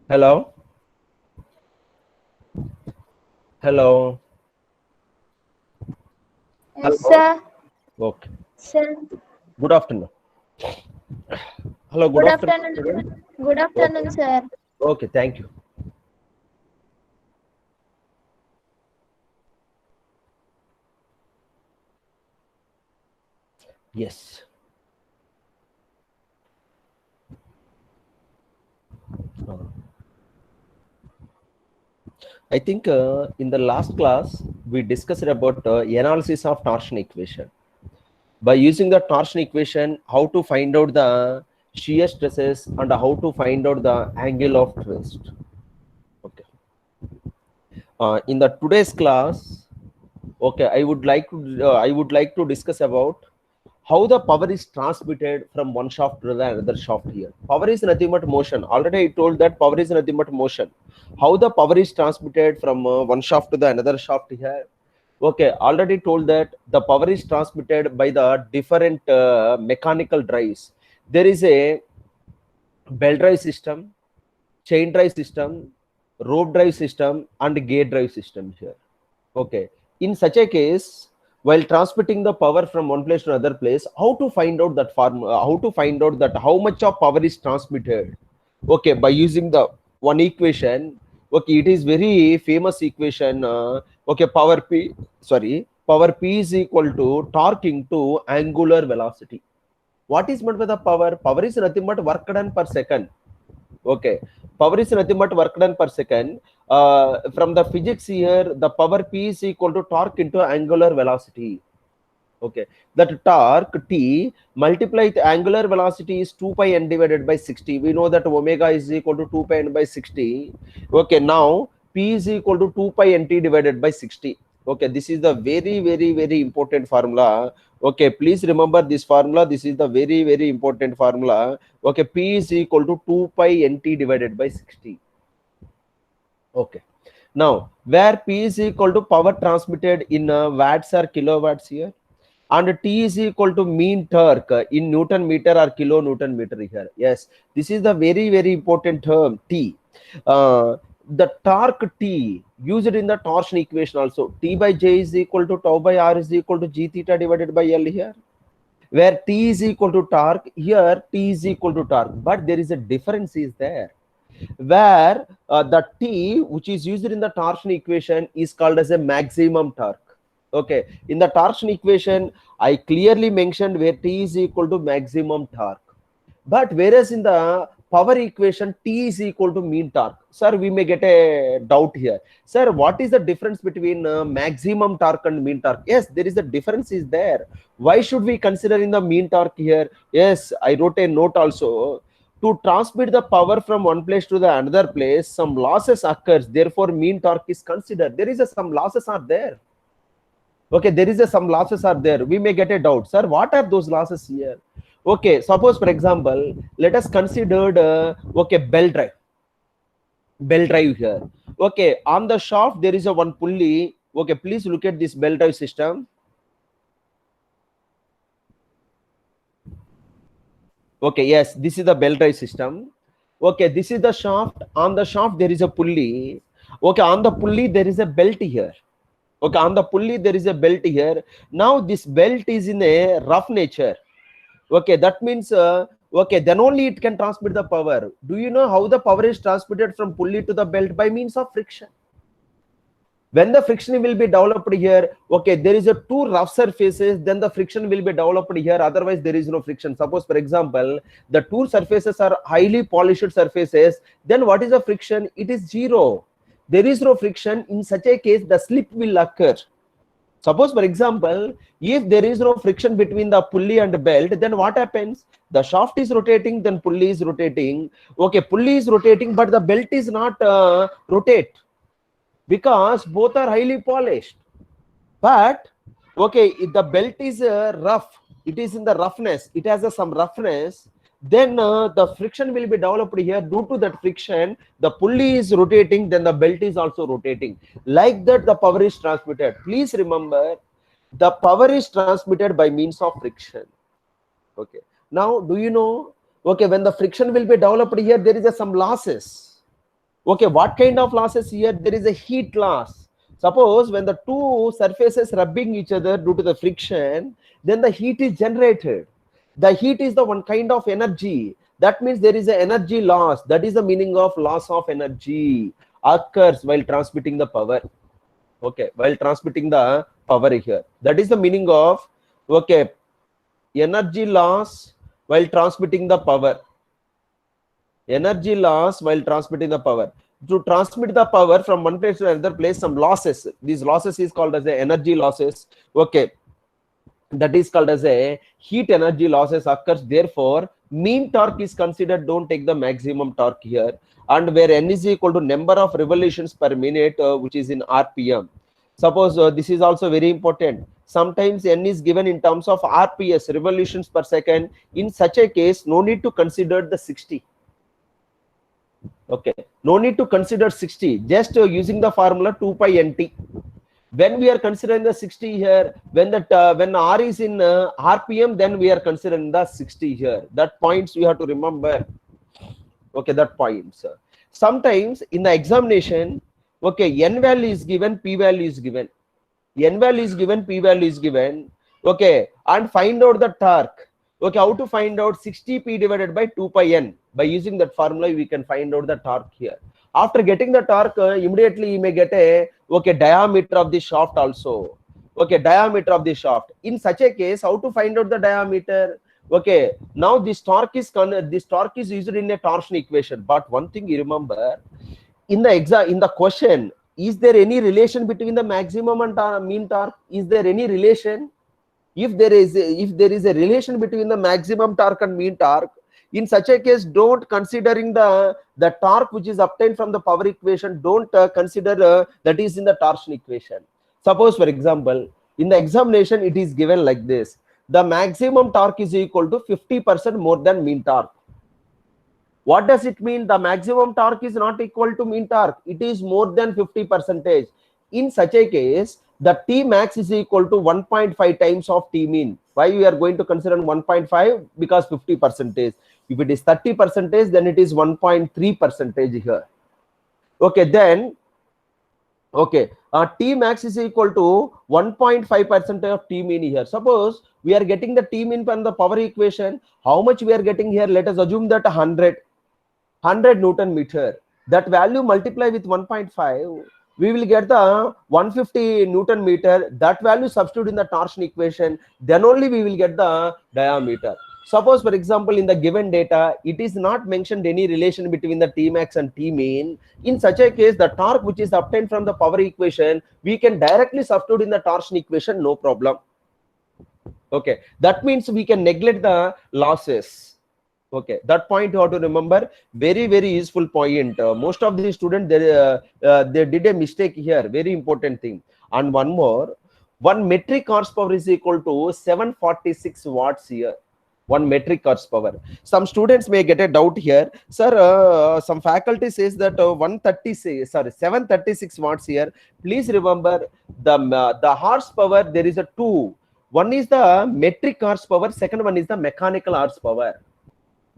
Hello. Hello. Yes, Hello. sir. Okay. Sir. Good afternoon. Hello. Good Good afternoon, afternoon. student. Good Okay. afternoon, sir. Okay. Thank you. Yes. Uh, I think in the last class we discussed about analysis of torsion equation. By using the torsion equation, how to find out the shear stresses and how to find out the angle of twist. Okay. In the today's class, okay, I would like to discuss about how the power is transmitted from one shaft to the another shaft here. Power is nothing but motion. Already I told that power is nothing but motion. How the power is transmitted from one shaft to the another shaft here? Okay, already told that the power is transmitted by the different mechanical drives. There is a belt drive system, chain drive system, rope drive system, and gate drive system here. Okay. In such a case, while transmitting the power from one place to another place, how to find out that how to find out that how much of power is transmitted? Okay, by using the one equation. Okay, it is very famous equation. Okay, power P is equal to torque into angular velocity. What is meant by the power? Power is nothing but work done per second. Okay, power is nothing but work done per second. From the physics here, the power P is equal to torque into angular velocity. Okay, that torque T multiplied the angular velocity is 2 pi n divided by 60. We know that omega is equal to 2 pi n by 60. Okay, now P is equal to 2 pi nt divided by 60. Okay, this is the very important formula. Okay, please remember this formula. This is the very important formula. Okay, P is equal to 2 pi nt divided by 60. Okay, now where P is equal to power transmitted in watts or kilowatts here, and T is equal to mean torque in Newton meter or kilo Newton meter here. Yes, this is the very important term T. The torque T used in the torsion equation also. T by J is equal to tau by R is equal to G theta divided by L here. Where T is equal to torque, here T is equal to torque. But there is a difference is there. Where the T which is used in the torsion equation is called as a maximum torque. Okay, in the torsion equation I clearly mentioned where T is equal to maximum torque, but whereas in the power equation T is equal to mean torque. Sir, we may get a doubt here. Sir, what is the difference between maximum torque and mean torque? Yes, there is a difference is there. Why should we consider in the mean torque here? Yes, I wrote a note also. To transmit the power from one place to the another place, some losses occurs, therefore mean torque is considered. There is some losses are there. Okay, there is some losses are there. We may get a doubt, sir, what are those losses here? Okay, suppose for example, let us consider okay, bell drive here. Okay, on the shaft there is a one pulley. Okay, please look at this bell drive system. Okay, yes, this is the bell drive system. Okay, this is the shaft. On the shaft there is a pulley. Okay, on the pulley there is a belt here. Okay, on the pulley there is a belt here. Now this belt is in a rough nature. Okay, that means okay, then only it can transmit the power. Do you know how the power is transmitted from pulley to the belt? By means of friction. When the friction will be developed here, okay, there is a two rough surfaces, then the friction will be developed here, otherwise there is no friction. Suppose for example the two surfaces are highly polished surfaces, then what is the friction? It is zero. There is no friction. In such a case the slip will occur. Suppose for example, if there is no friction between the pulley and belt, then what happens? The shaft is rotating, then pulley is rotating. Okay, pulley is rotating, but the belt is not rotate, because both are highly polished. But okay, if the belt is rough, it is in the roughness, it has some roughness, then the friction will be developed here. Due to that friction, the pulley is rotating, then the belt is also rotating. Like that the power is transmitted. Please remember, the power is transmitted by means of friction. Okay, now do you know, okay, when the friction will be developed here, there is some losses. Okay, what kind of losses here? There is a heat loss. Suppose when the two surfaces rubbing each other due to the friction, then the heat is generated. The heat is the one kind of energy. That means there is an energy loss. That is the meaning of loss of energy occurs while transmitting the power. Okay, while transmitting the power here. That is the meaning of, okay, energy loss while transmitting the power. Energy loss while transmitting the power. To transmit the power from one place to another place, some losses. These losses is called as the energy losses. Okay, that is called as a heat energy losses occurs. Therefore, mean torque is considered. Don't take the maximum torque here. And where n is equal to number of revolutions per minute, which is in RPM. Suppose this is also very important. Sometimes n is given in terms of RPS, revolutions per second. In such a case, no need to consider the 60. Okay, no need to consider 60, just using the formula 2 pi nt. When we are considering the 60 here, when R is in RPM, then we are considering the 60 here. That points you have to remember. Okay, that points. Sometimes in the examination, okay, n value is given, p value is given. N value is given, p value is given. Okay, and find out the torque. Okay, how to find out? 60p divided by 2 pi n. By using that formula, we can find out the torque here. After getting the torque, immediately you may get a, okay, diameter of the shaft also. Okay, diameter of the shaft. In such a case, how to find out the diameter? Okay, now this torque is used in a torsion equation. But one thing you remember, in the question, is there any relation between the maximum and mean torque? Is there any relation? If there is a relation between the maximum torque and mean torque, in such a case, don't considering the torque which is obtained from the power equation, don't consider that is in the torsion equation. Suppose for example, in the examination it is given like this: the maximum torque is equal to 50% more than mean torque. What does it mean? The maximum torque is not equal to mean torque, it is more than 50%. In such a case, the T max is equal to 1.5 times of T mean. Why we are going to consider 1.5? Because 50%. If it is 30%, then it is 1.3% here. Okay, then, okay, T max is equal to 1.5% of T mean here. Suppose we are getting the T mean from the power equation. How much we are getting here? Let us assume that 100 Newton meter. That value multiply with 1.5. We will get the 150 Newton meter. That value substitute in the torsion equation. Then only we will get the diameter. Suppose for example, in the given data, it is not mentioned any relation between the T max and T mean. In such a case, the torque which is obtained from the power equation, we can directly substitute in the torsion equation, no problem. Okay, that means we can neglect the losses. Okay, that point you have to remember. Very, very useful point. Most of the students, they did a mistake here. Very important thing. And one more, 1 metric horsepower is equal to 746 watts here. 1 metric horsepower. Some students may get a doubt here, sir. Some faculty says that 736 watts here. Please remember the horsepower. There is a two. One is the metric horsepower. Second one is the mechanical horsepower.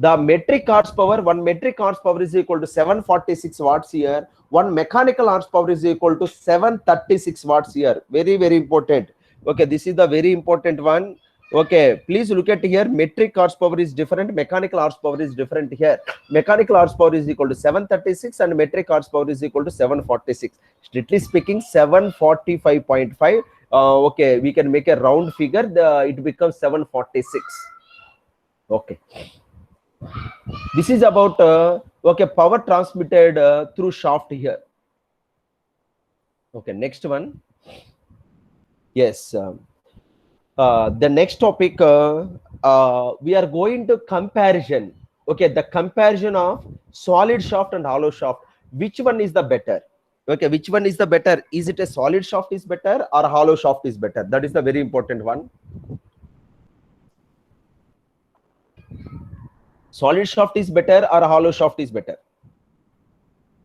The metric horsepower, 1 metric horsepower is equal to 746 watts here. 1 mechanical horsepower is equal to 736 watts here. Very, very important. Okay, this is the very important one. Okay, please look at here. Metric horsepower is different. Mechanical horsepower is different here. Mechanical horsepower is equal to 736 and metric horsepower is equal to 746. Strictly speaking, 745.5. Okay, we can make a round figure. It becomes 746. Okay. This is about okay, power transmitted through shaft here. Okay, next one. Yes. The next topic, we are going to comparison. Okay, the comparison of solid shaft and hollow shaft. Which one is the better? Okay, which one is the better? Is it a solid shaft is better or a hollow shaft is better? That is the very important one. Solid shaft is better or a hollow shaft is better?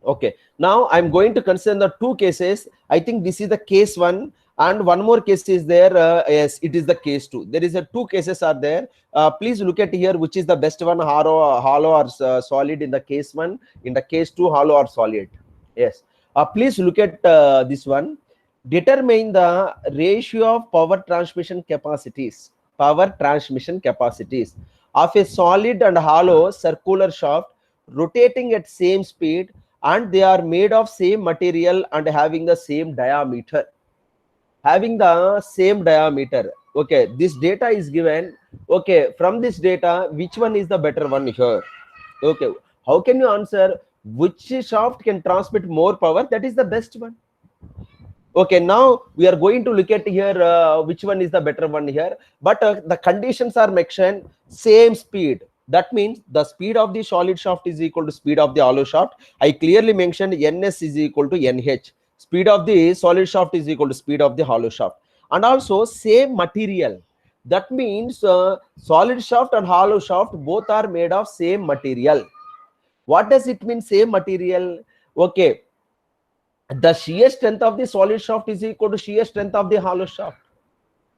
Okay, now I'm going to consider the two cases. I think this is the case one, and one more case is there. Yes, it is the case two. There is a two cases are there. Please look at here, which is the best one, hollow or solid in the case one. In the case two, hollow or solid. Yes. Please look at this one. Determine the ratio of power transmission capacities. Power transmission capacities of a solid and hollow circular shaft rotating at same speed, and they are made of same material and having the same diameter. Having the same diameter. Okay, this data is given. Okay, from this data, which one is the better one here? Okay, how can you answer which shaft can transmit more power? That is the best one. Okay, now we are going to look at here which one is the better one here. But the conditions are mentioned same speed. That means the speed of the solid shaft is equal to speed of the hollow shaft. I clearly mentioned ns is equal to nh. Speed of the solid shaft is equal to speed of the hollow shaft. And also same material. That means solid shaft and hollow shaft both are made of same material. What does it mean same material? Okay, the shear strength of the solid shaft is equal to shear strength of the hollow shaft.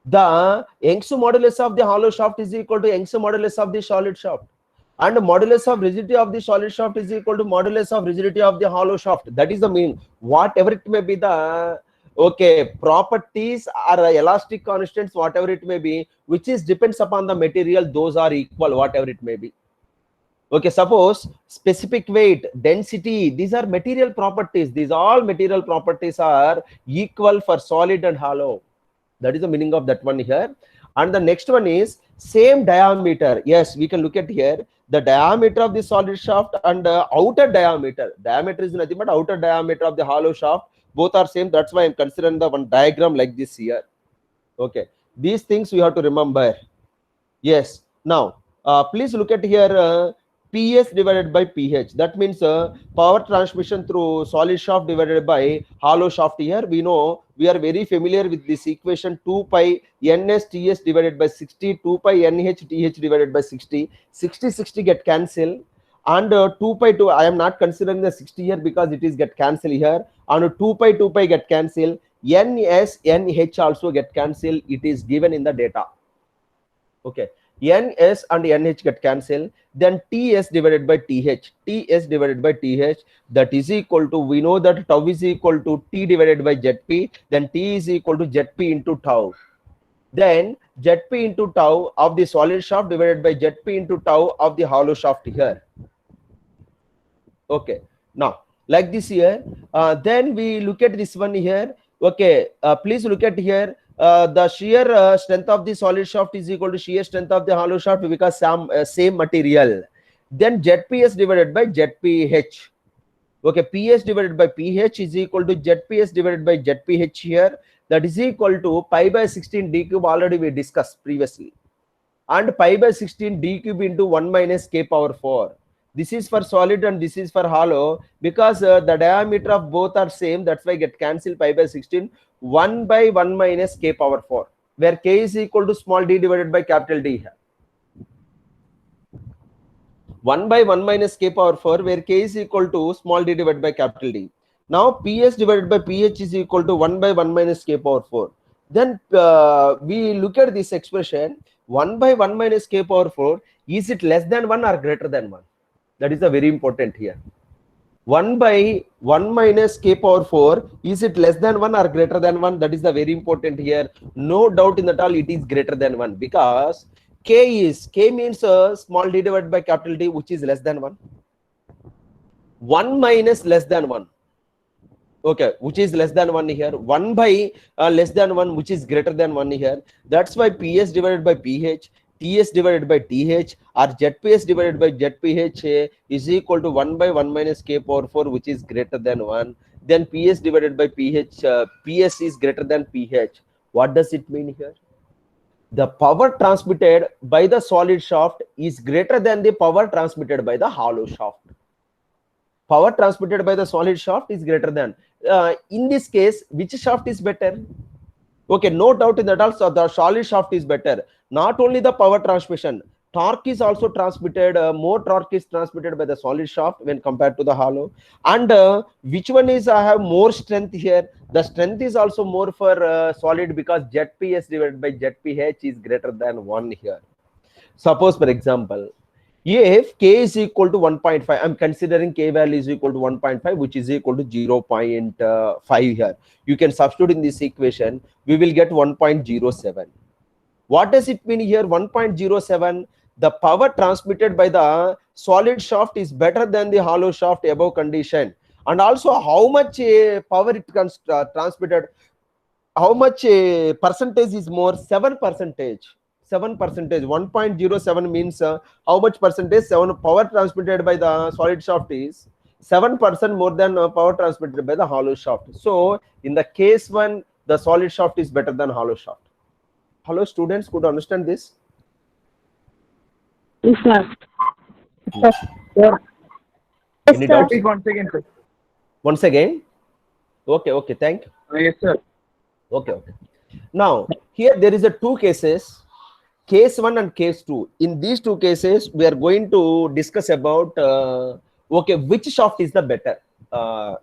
The Young's modulus of the hollow shaft is equal to Young's modulus of the solid shaft. And modulus of rigidity of the solid shaft is equal to modulus of rigidity of the hollow shaft. That is the meaning. Whatever it may be the okay properties or elastic constants, whatever it may be, which is depends upon the material, those are equal, whatever it may be. Okay, suppose specific weight, density, these are material properties. These all material properties are equal for solid and hollow. That is the meaning of that one here. And the next one is same diameter. Yes, we can look at here the diameter of the solid shaft and outer diameter. Diameter is nothing but outer diameter of the hollow shaft. Both are same. That's why I'm considering the one diagram like this here. Okay, these things we have to remember. Yes. Now, please look at here. PS divided by PH. That means power transmission through solid shaft divided by hollow shaft. Here we know we are very familiar with this equation 2 pi ns ts divided by 60, 2 pi nh th divided by 60. 60 60 get cancelled, and 2 pi 2 I am not considering the 60 here because it is get cancelled here, and 2 pi get cancelled. Ns nh also get cancelled. It is given in the data. Okay, ns and nh get cancelled, then ts divided by th, ts divided by th, that is equal to, we know that tau is equal to t divided by zp, then t is equal to zp into tau, then zp into tau of the solid shaft divided by zp into tau of the hollow shaft here. Okay, now like this here, then we look at this one here. Okay, please look at here. The shear strength of the solid shaft is equal to shear strength of the hollow shaft because same material. Then ZPS divided by ZPH. Okay, PS divided by PH is equal to ZPS divided by ZPH here. That is equal to pi by 16 d cube, already we discussed previously. And pi by 16 d cube into 1 minus k power 4. This is for solid and this is for hollow, because the diameter of both are same. That's why get cancelled pi by 16. 1 by 1 minus k power 4, where k is equal to small d divided by capital D here. 1 by 1 minus k power 4, where k is equal to small d divided by capital D. Now PS divided by PH is equal to 1 by 1 minus k power 4. Then we look at this expression 1 by 1 minus k power 4. Is it less than 1 or greater than 1? That is a very important here. 1 by 1 minus k power 4, is it less than 1 or greater than 1? That is the very important here. No doubt in that all, it is greater than 1, because k means small d divided by capital D, which is less than 1. 1 minus less than 1. Okay, which is less than 1 here. 1 by less than 1, which is greater than 1 here. That's why PS divided by PH, TS divided by TH, or ZPS divided by ZPH is equal to 1 by 1 minus k power 4, which is greater than 1. Then PS divided by PH, PS is greater than PH. What does it mean here? The power transmitted by the solid shaft is greater than the power transmitted by the hollow shaft. Power transmitted by the solid shaft is greater than. In this case, which shaft is better? Okay, no doubt in that also the solid shaft is better. Not only the power transmission, torque is also transmitted. More torque is transmitted by the solid shaft when compared to the hollow. And which one is have more strength here? The strength is also more for solid, because ZPS divided by ZPH is greater than 1 here. Suppose, for example, if k is equal to 1.5, I'm considering k value is equal to 1.5, which is equal to 0.5 here. You can substitute in this equation, we will get 1.07. What does it mean here? 1.07, the power transmitted by the solid shaft is better than the hollow shaft above condition. And also how much power it can transmitted, how much percentage is more? 7%. 7%. 1.07 means how much percentage? 7 power transmitted by the solid shaft is 7% more than power transmitted by the hollow shaft. So in the case one, the solid shaft is better than hollow shaft. Hello students, could understand this? Yes, sir. Sir, Any doubts? repeat once again, sir. Once again? Okay, thank you. Yes, sir. Okay. Now here there is a two cases, case 1 and case 2. In these two cases, we are going to discuss about which shaft is the better.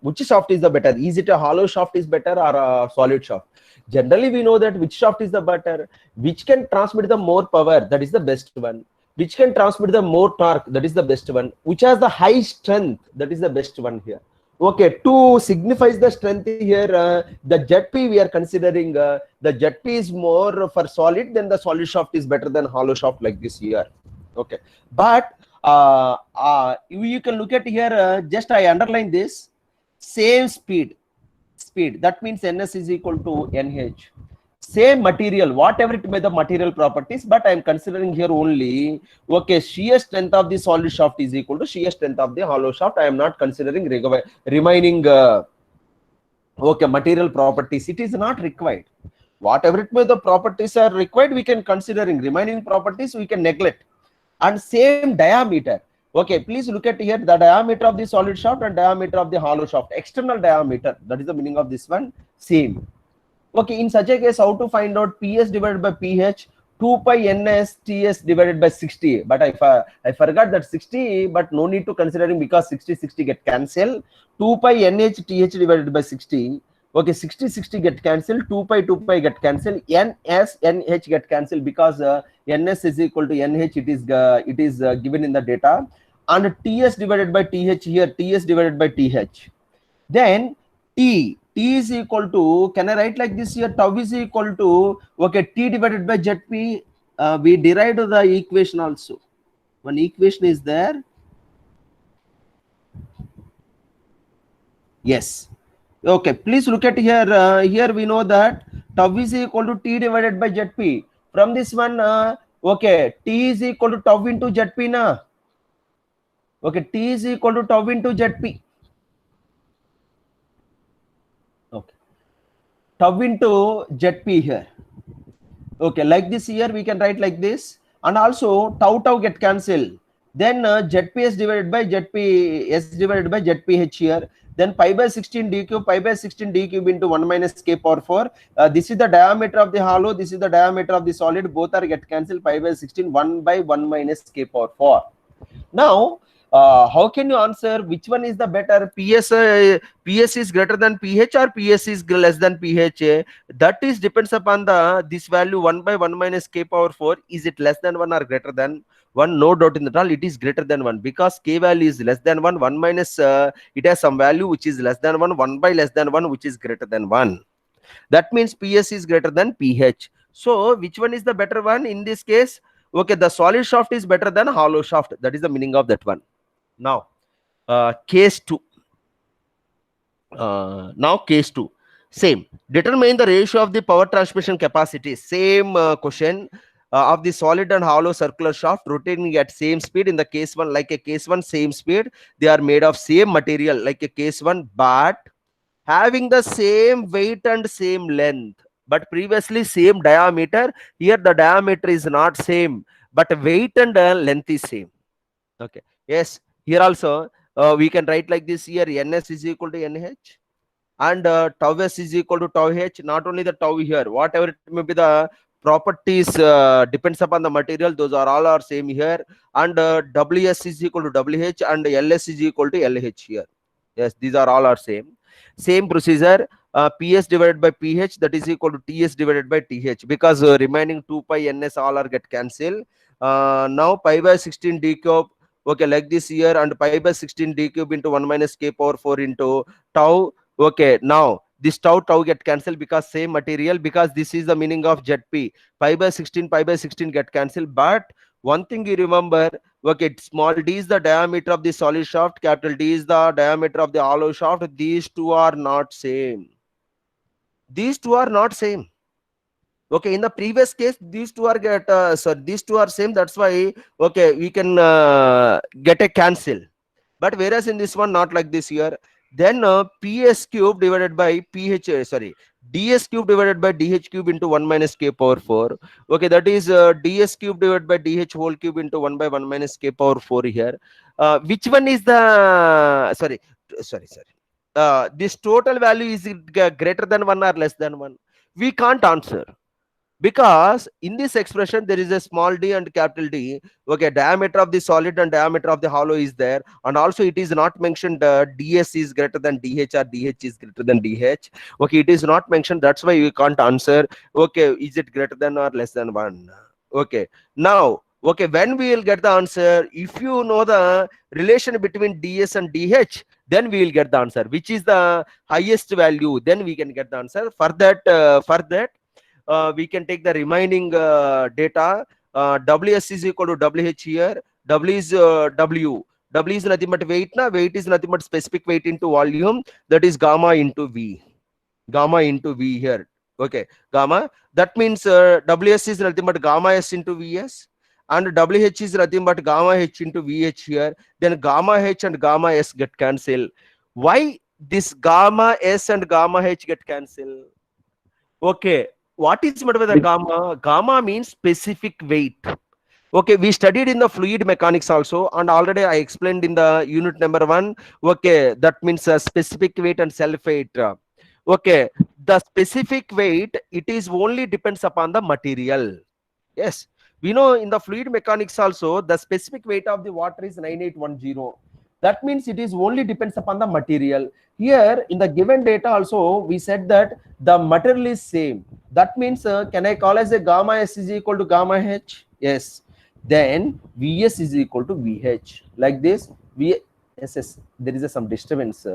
Which shaft is the better? Is it a hollow shaft is better or a solid shaft? Generally, we know that which shaft is the better, which can transmit the more power, that is the best one. Which can transmit the more torque, that is the best one. Which has the high strength, that is the best one here. Okay, to signify the strength here, the ZP we are considering, the ZP is more for solid, then the solid shaft is better than hollow shaft, like this here. Okay, but you can look at here, just I underline this, same speed, that means NS is equal to NH. Same material, whatever it may the material properties, but I am considering here only, okay, shear strength of the solid shaft is equal to shear strength of the hollow shaft. I am not considering remaining material properties. It is not required. Whatever it may the properties are required, we can considering. Remaining properties we can neglect. And same diameter. Okay, please look at here, the diameter of the solid shaft and diameter of the hollow shaft, external diameter, that is the meaning of this one, same. Okay, in such a case, how to find out PS divided by PH? 2 pi NS TS divided by 60. But I forgot that 60, but no need to considering, because 60 get cancelled. 2 pi NH TH divided by 60. Okay, 60 get cancelled. 2 pi get cancelled. NS NH get cancelled, because NS is equal to NH. It is given in the data. And TS divided by TH here. TS divided by TH. Then T is equal to, can I write like this here? Tau is equal to, okay, T divided by ZP. We derived the equation also. One equation is there. Yes. Okay, please look at here. Here we know that tau is equal to T divided by ZP. From this one, okay, T is equal to tau into ZP na. Okay, T is equal to tau into ZP. Okay, tau into ZP here. Okay, like this here we can write like this, and also tau get cancelled. Then ZPS divided by ZPS divided by ZPH here. Then pi by 16 d cube, pi by 16 d cube into 1 minus k power 4. This is the diameter of the hollow, this is the diameter of the solid. Both are get cancelled. Pi by 16, 1 by 1 minus k power 4. Now, how can you answer which one is the better? PS is greater than PH or PS is less than PH? That is depends upon the this value 1 by 1 minus k power 4. Is it less than 1 or greater than 1? No doubt in that all, it is greater than 1 because k value is less than 1. 1 minus it has some value which is less than 1. 1 by less than 1 which is greater than 1. That means PS is greater than PH. So which one is the better one in this case? Okay, the solid shaft is better than hollow shaft. That is the meaning of that one. Now, case 2. Now case 2. Same. Determine the ratio of the power transmission capacity. Same question of the solid and hollow circular shaft rotating at same speed. In the case 1, like a case 1, same speed. They are made of same material like a case 1, but having the same weight and same length, but previously same diameter. Here the diameter is not same, but weight and length is same. Okay, yes, here also we can write like this. Here ns is equal to nh and tau s is equal to tau h. Not only the tau, here whatever it may be the properties depends upon the material, those are all are same here. And ws is equal to wh and ls is equal to lh here. Yes, these are all are same procedure. PS divided by PH, that is equal to TS divided by TH, because remaining 2 pi ns all are get cancelled. Now pi by 16 d cube, okay, like this here, and pi by 16 d cube into 1 minus k power 4 into tau. Okay, now this tau get cancelled because same material, because this is the meaning of ZP. Pi by 16 get cancelled. But one thing you remember, okay, small d is the diameter of the solid shaft, capital D is the diameter of the hollow shaft. These two are not same. These two are not same. Okay, in the previous case, these two are these two are same. That's why, okay, we can get a cancel. But whereas in this one, not like this here. Then PS cube divided by PH, DS cube divided by DH cube into 1 minus k power 4. Okay, that is DS cube divided by DH whole cube into 1 by 1 minus k power 4 here. Which one is the, sorry. This total value, is it greater than 1 or less than 1? We can't answer, because in this expression there is a small d and capital D. Okay, diameter of the solid and diameter of the hollow is there, and also it is not mentioned ds is greater than dh or dh is greater than dh. Okay, it is not mentioned, that's why we can't answer. Okay, is it greater than or less than 1? Okay, now, okay, when we will get the answer, if you know the relation between ds and dh, then we will get the answer, which is the highest value, then we can get the answer. For that we can take the remaining data. Ws is equal to wh here. W is w is nothing but weight. Weight is nothing but specific weight into volume, that is gamma into v here. Okay, gamma, that means ws is nothing but gamma s into vs, and wh is nothing but gamma h into vh here. Then gamma h and gamma s get cancelled. Why this gamma s and gamma h get cancelled? Okay, what is meant by the gamma? Gamma means specific weight. Okay, we studied in the fluid mechanics also, and already I explained in the unit number 1. Okay, that means specific weight and self weight. Okay, the specific weight, it is only depends upon the material. Yes, we know in the fluid mechanics also, the specific weight of the water is 9810. That means it is only depends upon the material. Here in the given data also, we said that the material is same. That means can I call as a gamma s is equal to gamma h? Yes. Then vs is equal to vh, like this. Vss, there is some disturbance.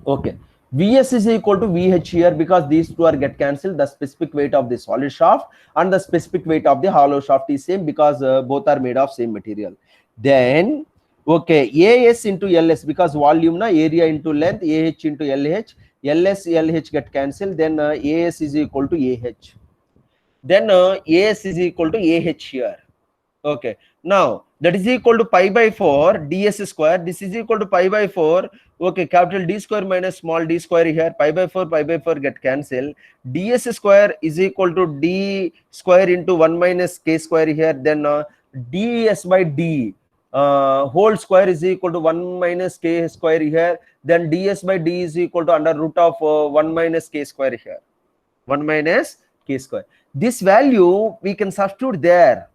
Okay, vs is equal to vh here, because these two are get cancelled. The specific weight of the solid shaft and the specific weight of the hollow shaft is same, because both are made of same material. Then okay, as into ls, because volume na, area into length, ah into lh, lh get cancelled. Then as is equal to ah. Then as is equal to ah here. Okay, now that is equal to pi by 4 ds square. This is equal to pi by 4. Okay, capital D square minus small d square here. Pi by 4 get cancelled. ds square is equal to d square into 1 minus k square here. Then ds by d whole square is equal to 1 minus k square here. Then ds by d is equal to under root of 1 minus k square here. 1 minus k square. This value we can substitute there.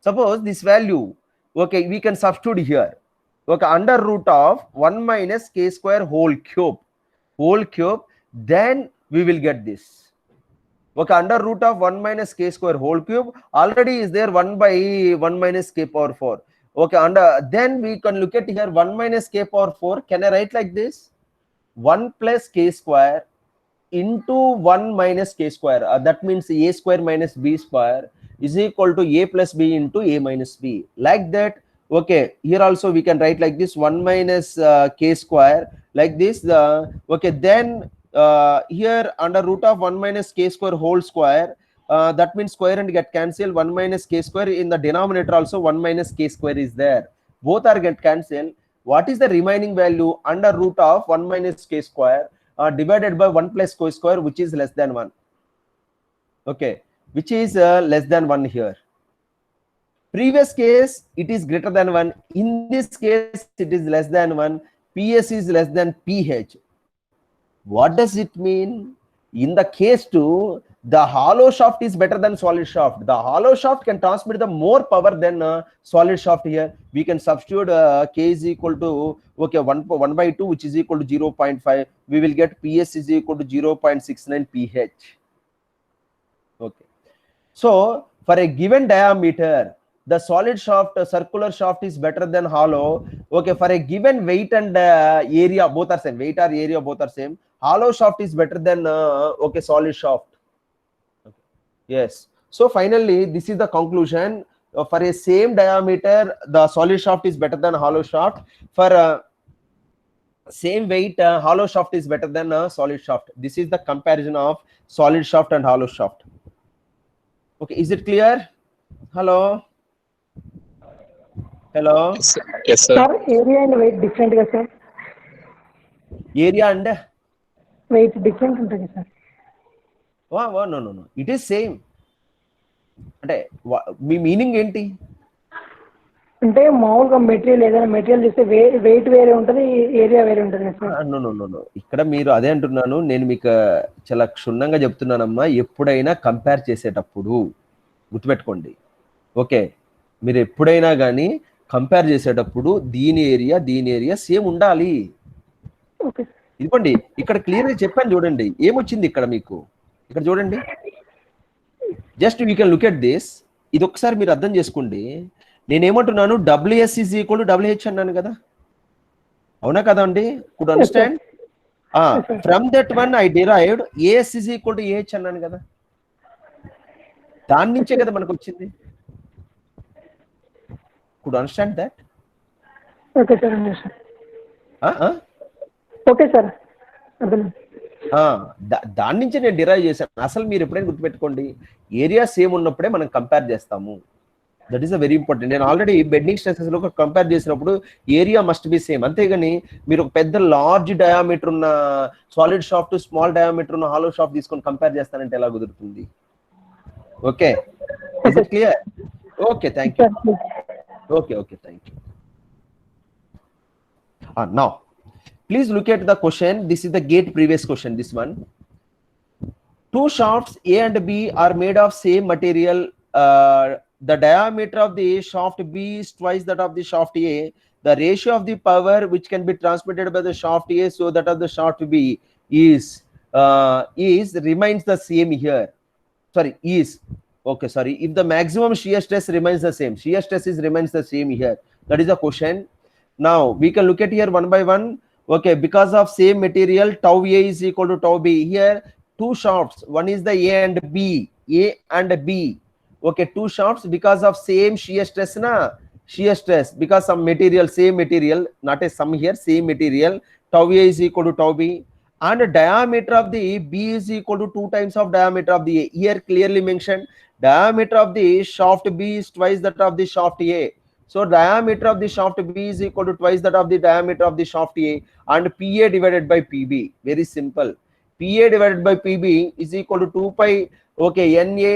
Suppose this value, Okay, we can substitute here. Okay, under root of 1 minus k square whole cube, then we will get this. Okay, under root of 1 minus k square whole cube already is there 1 by 1 minus k power 4. Okay, then we can look at here 1 minus k power 4. Can I write like this? 1 plus k square into 1 minus k square. That means a square minus b square is equal to a plus b into a minus b. Like that. Okay, here also we can write like this 1 minus k square like this. Okay, then here under root of 1 minus k square whole square, that means square and get cancelled. 1 minus k square in the denominator also 1 minus k square is there. Both are get cancelled. What is the remaining value? Under root of 1 minus k square divided by 1 plus k square, which is less than 1. Okay, which is less than 1 here. Previous case, it is greater than 1. In this case, it is less than 1. PS is less than PH. What does it mean? In the case 2, the hollow shaft is better than solid shaft. The hollow shaft can transmit the more power than solid shaft here. We can substitute K is equal to, okay, 1 by 2, which is equal to 0.5. We will get PS is equal to 0.69 PH. Okay. So, for a given diameter, the solid shaft, circular shaft is better than hollow. Okay, for a given weight and area, both are same. Weight or area, both are same. Hollow shaft is better than okay, solid shaft. Okay. Yes. So finally, this is the conclusion. For a same diameter, the solid shaft is better than hollow shaft. For same weight, hollow shaft is better than solid shaft. This is the comparison of solid shaft and hollow shaft. Okay, is it clear? Hello. Hello. Yes, sir. Sir, area and weight different గా sir? Area and Weight different ఉంటుంది sir. no. It is same. అంటే మీ meaning ఏంటి? అంటే మామూలుగా material ఏదైనా material చూస్తే wait వేరే ఉంటుంది, ఏరియా వేరే ఉంటుంది సార్. నో. ఇక్కడ మీరు అదే అంటున్నాను. నేను మీకు చాలా క్షుణ్ణంగా చెప్తున్నానమ్మా. ఎప్పుడైనా కంపేర్ చేసేటప్పుడు గుర్తుపెట్టుకోండి. ఓకే, మీరు ఎప్పుడైనా కానీ కంపేర్ చేసేటప్పుడు దీని ఏరియా సేమ్ ఉండాలి. ఓకే. ఇదిగోండి ఇక్కడ క్లియర్గా చెప్పాను చూడండి. ఏమొచ్చింది ఇక్కడ మీకు? ఇక్కడ చూడండి. Just you can look at this. ఇది ఒకసారి మీరు అర్థం చేసుకోండి. నేనేమంటున్నాను, WS is equal to WH అన్నాను కదా, అవునా కదా అండి? Could understand? From that one I derived AS is equal to AH అన్నాను కదా, దాని నుంచే కదా మనకు వచ్చింది. Could understand that? Okay sir. Okay sir, దాని నుంచి నేను డిరైవ్ చేశాను. అసలు మీరు ఎప్పుడైనా గుర్తుపెట్టుకోండి, ఏరియా సేమ్ ఉన్నప్పుడే మనం కంపేర్ చేస్తాము. That is a very important. నేను ఆల్రెడీ బెండింగ్ స్ట్రెసెస్ లో కంపేర్ చేసినప్పుడు ఏరియా మస్ట్ బి సేమ్. అంతేగాని మీరు ఒక పెద్ద లార్జ్ డయామీటర్ ఉన్న సాలిడ్ షాఫ్ట్, స్మాల్ డయామీటర్ ఉన్న హాలో షాఫ్ట్ తీసుకొని కంపేర్ చేస్తానంటే ఎలా కుదురుతుంది? Okay, is it clear? Okay, thank you. Okay, thank you. Now please look at the question. This is the gate previous question, this one. Two shafts A and B are made of same material. The diameter of the shaft B is twice that of the shaft A. The ratio of the power which can be transmitted by the shaft A so that of the shaft B is remains the same here. If the maximum shear stress remains the same, shear stress remains the same here. That is the question. Now we can look at here one by one. Okay, because of same material, tau A is equal to tau B. Here two shafts, one is the A and B. Okay, two shafts because of same shear stress because some material, same material, not a sum here, same material, tau A is equal to tau B. And the diameter of the B is equal to 2 times of diameter of the A. Here clearly mentioned, diameter of the shaft B is twice that of the shaft A. So diameter of the shaft B is equal to twice that of the diameter of the shaft A, and PA divided by PB. Very simple. PA divided by PB is equal to 2 pi. Okay, NA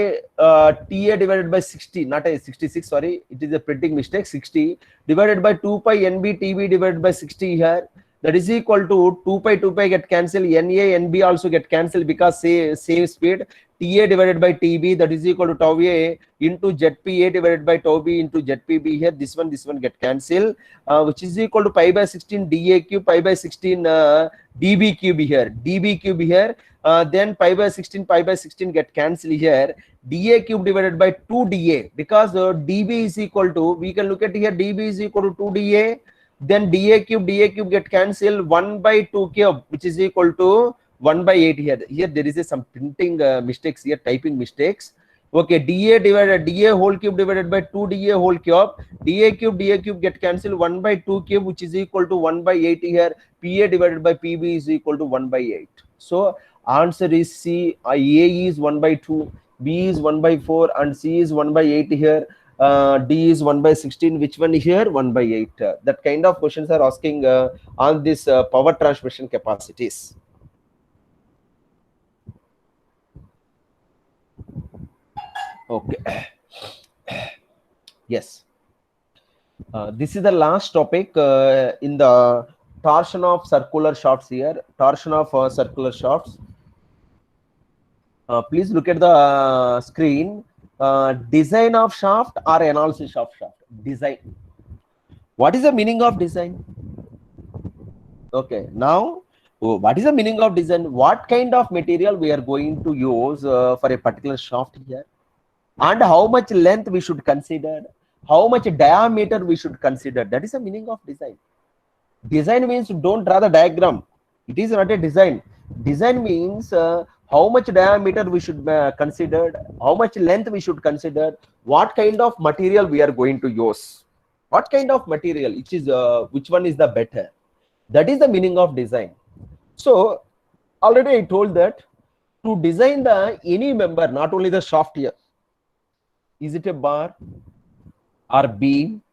TA divided by 60, not a 66, sorry, it is a printing mistake. 60 divided by 2 pi NB TB divided by 60 here. That is equal to 2 pi get cancelled. NA NB also get cancelled because same speed. TA divided by TB, that is equal to tau A into ZPA divided by tau B into ZPB here. This one get cancelled, which is equal to pi by 16 dA cube, pi by 16 dB cube here, dB cube here. Then pi by 16 get cancelled here. dA cube divided by 2 dA, because dB is equal to, we can look at here, dB is equal to 2 dA. Then dA cube get cancelled, 1 by 2 cube, which is equal to 1 by 8 here. Here there is some printing mistakes here, typing mistakes. Okay, dA whole cube divided by 2 dA whole cube. dA cube get cancelled, 1 by 2 cube, which is equal to 1 by 8 here. PA divided by PB is equal to 1 by 8. So answer is C. A is 1 by 2, B is 1 by 4, and C is 1 by 8 here. D is 1 by 16. Which one here? 1 by 8. That kind of questions are asking on this power transmission capacities. Okay. Yes. This is the last topic in the torsion of circular shafts here. Torsion of circular shafts. Please look at the screen. Design of shaft or analysis of shaft. Design. What is the meaning of design? Okay. Now, what is the meaning of design? What kind of material we are going to use for a particular shaft here? And how much length we should consider, how much diameter we should consider. That is the meaning of design. Design means don't draw the diagram. It is not a design. Design means how much diameter we should consider, how much length we should consider, what kind of material we are going to use, what kind of material, which one is the better. That is the meaning of design. So already I told that to design any member, not only the shaft here, is it a bar or beam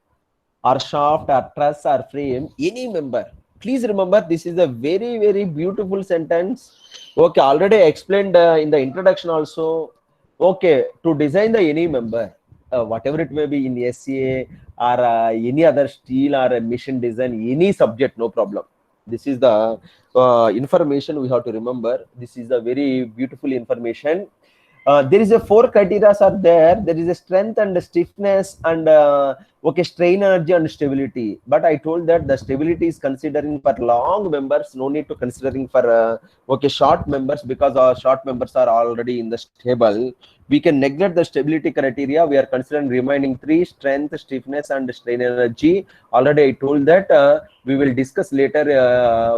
or shaft or truss or frame, any member. Please remember, this is a very, very beautiful sentence. Okay, already I explained in the introduction also. Okay, to design the any member, whatever it may be in SA or any other steel or a machine design, any subject, no problem. This is the information we have to remember. This is a very beautiful information. There is a 4 criteria are there. There is a strength and stiffness and okay, strain energy and stability. But I told that the stability is considering for long members, no need to considering for okay, short members, because our short members are already in the stable. We can neglect the stability criteria. We are considering remaining 3: strength, stiffness, and strain energy. Already I told that we will discuss later.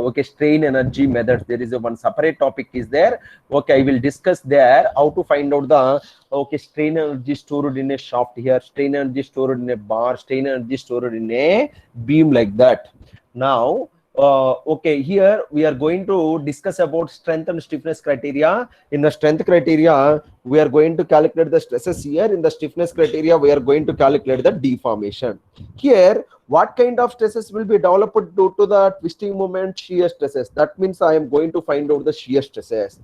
Okay, strain energy methods. There is one separate topic is there. Okay, I will discuss there how to find out the okay, strain energy stored in a shaft here, strain energy stored in a bar, strain energy stored in a beam, like that. Now, okay, here we are going to discuss about strength and stiffness criteria. In the strength criteria, we are going to calculate the stresses here. In the stiffness criteria, we are going to calculate the deformation. Here, what kind of stresses will be developed due to the twisting moment? Shear stresses. That means I am going to find out the shear stresses.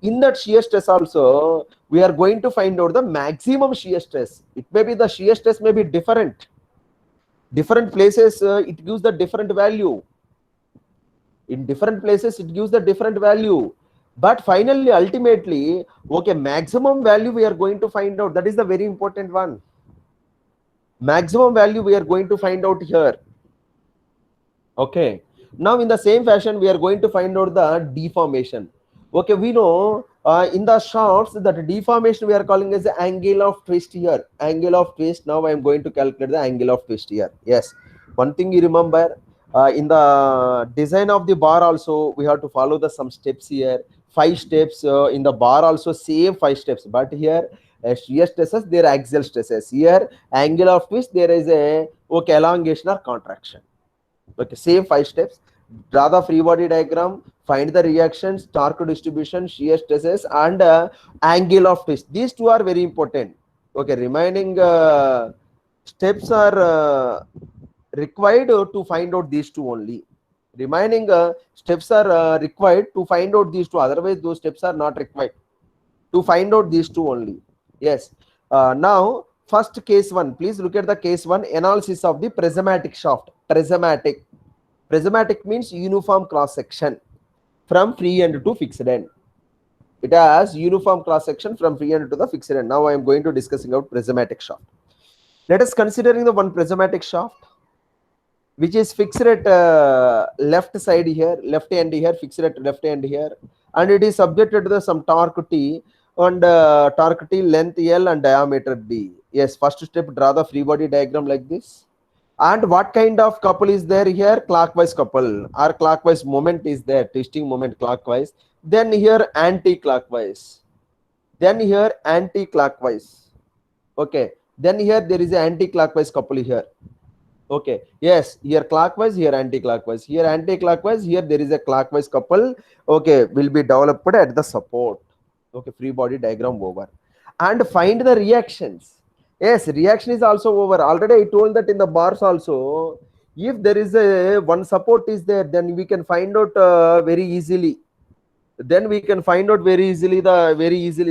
In that shear stress also, we are going to find out the maximum shear stress. It may be the shear stress may be different. Different places, it gives the different value. In different places, it gives the different value. But finally, ultimately, okay, maximum value we are going to find out. That is the very important one. Maximum value we are going to find out here. Okay. Now, in the same fashion, we are going to find out the deformation. Okay, we know in the shafts that deformation we are calling as the angle of twist here. Angle of twist. Now I am going to calculate the angle of twist here. Yes. One thing you remember, in the design of the bar also, we have to follow the some steps here. 5 steps in the bar also, same 5 steps. But here, shear stresses, there are axial stresses. Here, angle of twist, there is a okay, elongation or contraction. Okay, same 5 steps. Draw the free body diagram, find the reactions, torque distribution, shear stresses, and angle of twist. These 2 are very important. Okay, remaining steps are required to find out these 2 only. Remaining steps are required to find out these 2. Otherwise, those steps are not required to find out these 2 only. Yes. Now, first case 1. Please look at the case 1. Analysis of the prismatic shaft. Prismatic. Prismatic means uniform cross section from free end to fixed end. It has uniform cross section from free end to the fixed end. Now I am going to discussing about prismatic shaft. Let us considering the one prismatic shaft which is fixed at left side here, left end here, fixed at left end here, and it is subjected to the some torque T and torque T, length L and diameter D. Yes, first step, draw the free body diagram like this. And what kind of couple is there here? Clockwise couple or clockwise moment is there, twisting moment clockwise. Then here anti-clockwise. Then here anti-clockwise. Okay. Then here there is an anti-clockwise couple here. Okay. Yes. Here clockwise, here anti-clockwise. Here anti-clockwise, here there is a clockwise couple. Okay. Will be developed at the support. Okay. Free body diagram over. And find the reactions. Yes, reaction is also over. Already I told that in the bars also. If there is a one support is there, then we can find out very easily. Then we can find out very easily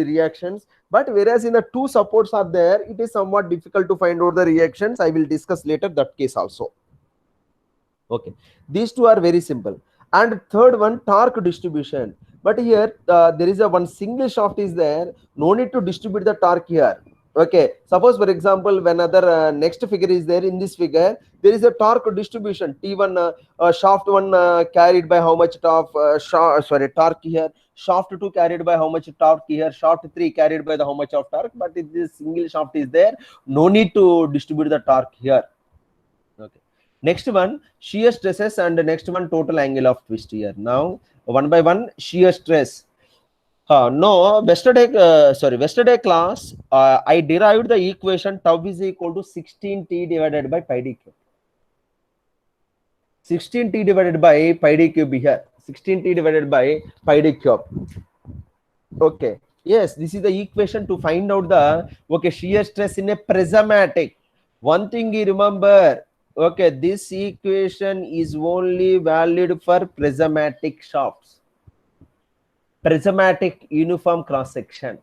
reactions. But whereas in the two supports are there, it is somewhat difficult to find out the reactions. I will discuss later that case also. Okay, these two are very simple. And third one, torque distribution. But here there is a one single shaft is there. No need to distribute the torque here. Okay, suppose for example, when other next figure is there, in this figure there is a torque distribution. T1 shaft 1 carried by how much torque? Torque here. Shaft 2 carried by how much torque here? Shaft 3 carried by the how much of torque? But if this single shaft is there, no need to distribute the torque here. Okay. Next one, shear stresses, and the next one, total angle of twist here. Now one by one, shear stress. No, yesterday class, I derived the equation tau is equal to 16t divided by pi d cube. 16t divided by pi d cube here. 16t divided by pi d cube. Okay. Yes, this is the equation to find out the shear stress in a prismatic. One thing you remember. Okay, this equation is only valid for prismatic shafts. Prismatic uniform cross section.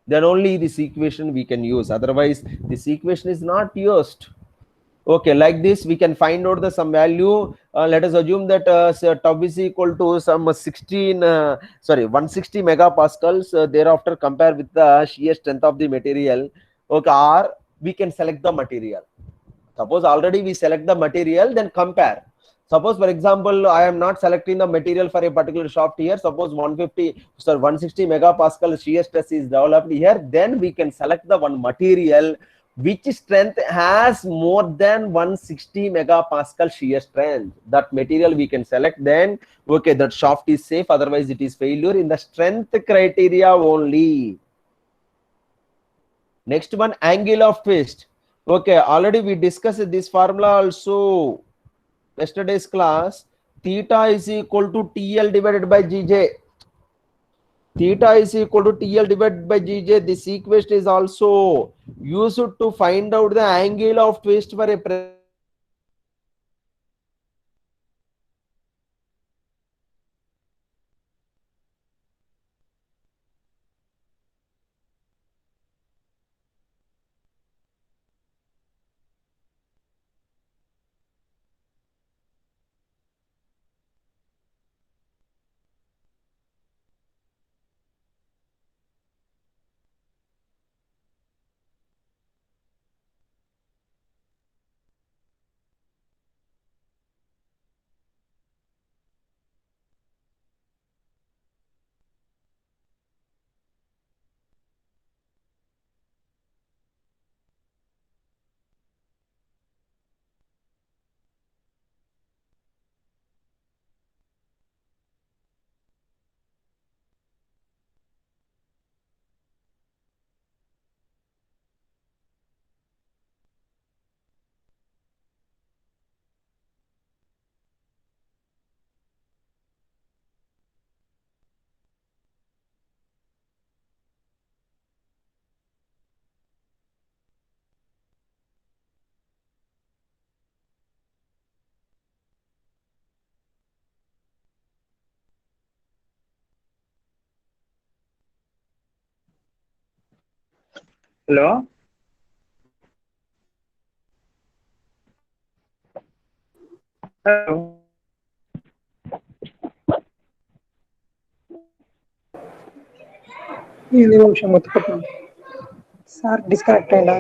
Then only this equation we can use. Otherwise, this equation is not used. Okay, like this we can find out the some value. Let us assume that tau is equal to some 160 megapascals. Thereafter compare with the shear strength of the material. Okay, or we can select the material. Suppose already we select the material, then compare. Suppose for example, I am not selecting the material for a particular shaft here. Suppose 160 megapascal shear stress is developed here. Then we can select the one material which strength has more than 160 megapascal shear strength. That material we can select. Then okay, that shaft is safe. Otherwise, it is failure in the strength criteria only. Next one, angle of twist. Okay, already we discussed this formula also yesterday's class. Theta is equal to TL divided by GJ. Theta is equal to TL divided by GJ. This equation is also used to find out the angle of twist for a Hello? Hello? ఇది నిమిషం మొత్తుకుంటుంది sir disconnect అయ్యిందా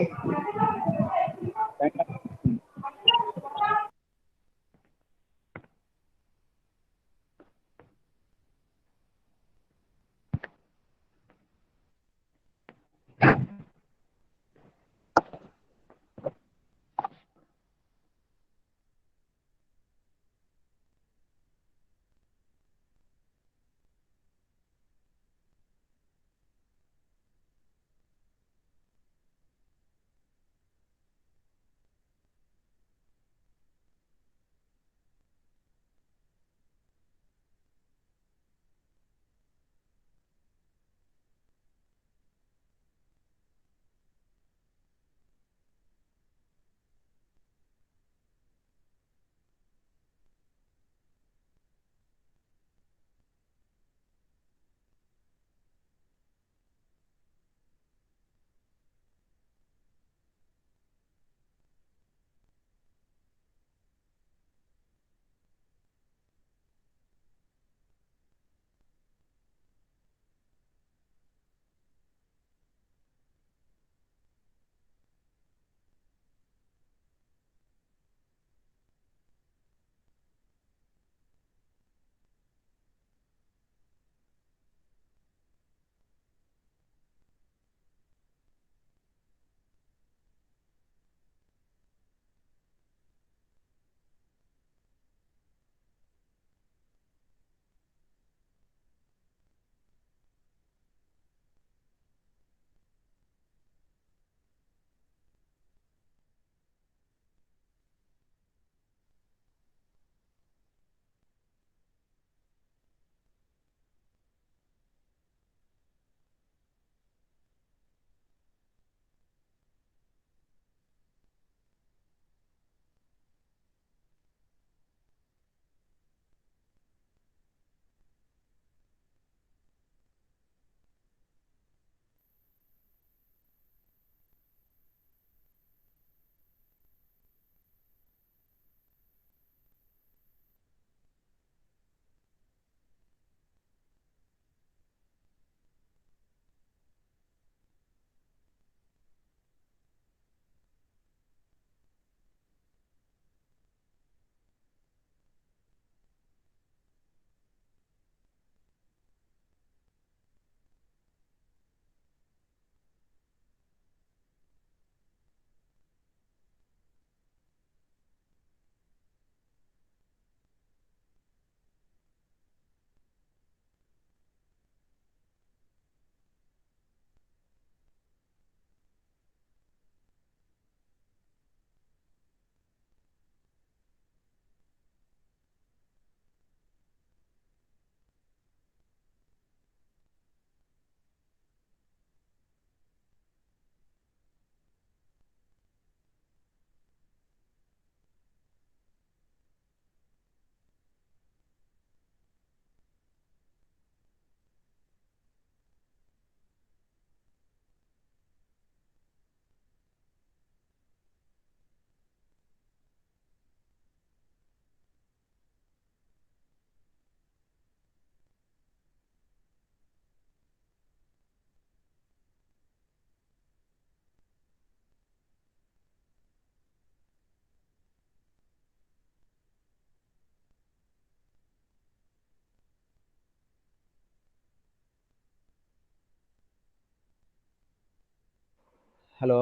hello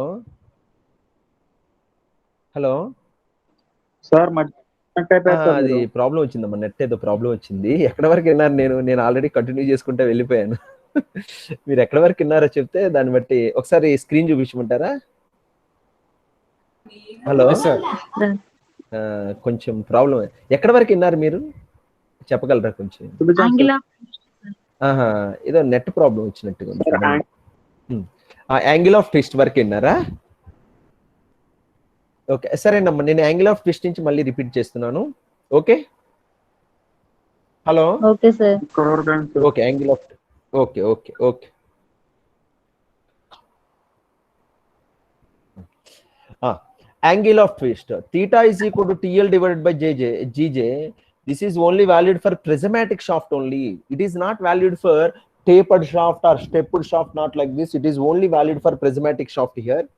hello sir అయిపోయారు sir అది మీరు. Problem వచ్చిందమ్మా, net ఏదో problem వచ్చింది. ఎక్కడ వరకు విన్నారు? నేను ఆల్రెడీ కంటిన్యూ చేసుకుంటే వెళ్ళిపోయాను. మీరు ఎక్కడ వరకు విన్నారో చెప్తే దాన్ని బట్టి ఒకసారి స్క్రీన్ చూపించమంటారా? హలో సార్ కొంచెం ప్రాబ్లం. ఎక్కడ వరకు విన్నారు మీరు? చెప్పగలరా కొంచెం? ఆహా, ఏదో నెట్ ప్రాబ్లం వచ్చినట్టుగా ఉంది. యాంగిల్ ఆఫ్ ట్విస్ట్ వరకు విన్నారా? ఓకే, సరేనమ్మా, నేను యాంగిల్ ఆఫ్ ట్విస్ట్ నుంచి మళ్ళీ రిపీట్ చేస్తున్నాను. Okay, hello. Okay sir. Okay, angle of okay okay okay angle of twist theta is equal to TL divided by GJ. This is only valid for prismatic shaft only. It is not valid for tapered shaft or stepped shaft, not like this. It is only valid for prismatic shaft here.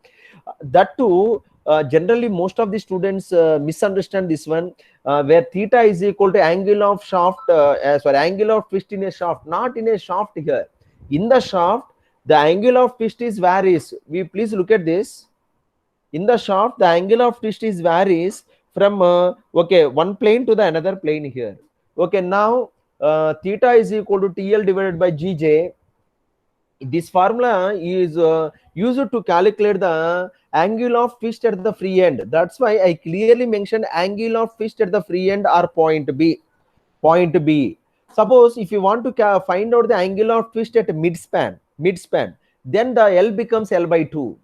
That too, generally most of the students misunderstand this one, where theta is equal to angle of shaft, angle of twist in a shaft, not in a shaft here. In the shaft, the angle of twist is varies. We please look at this. In the shaft, the angle of twist is varies from one plane to the another plane here. Okay, now theta is equal to TL divided by GJ. This formula is used to calculate the angle of twist at the free end. That's why I clearly mentioned angle of twist at the free end or point B. Point B. Suppose if you want to find out the angle of twist at midspan, then the L becomes L by 2.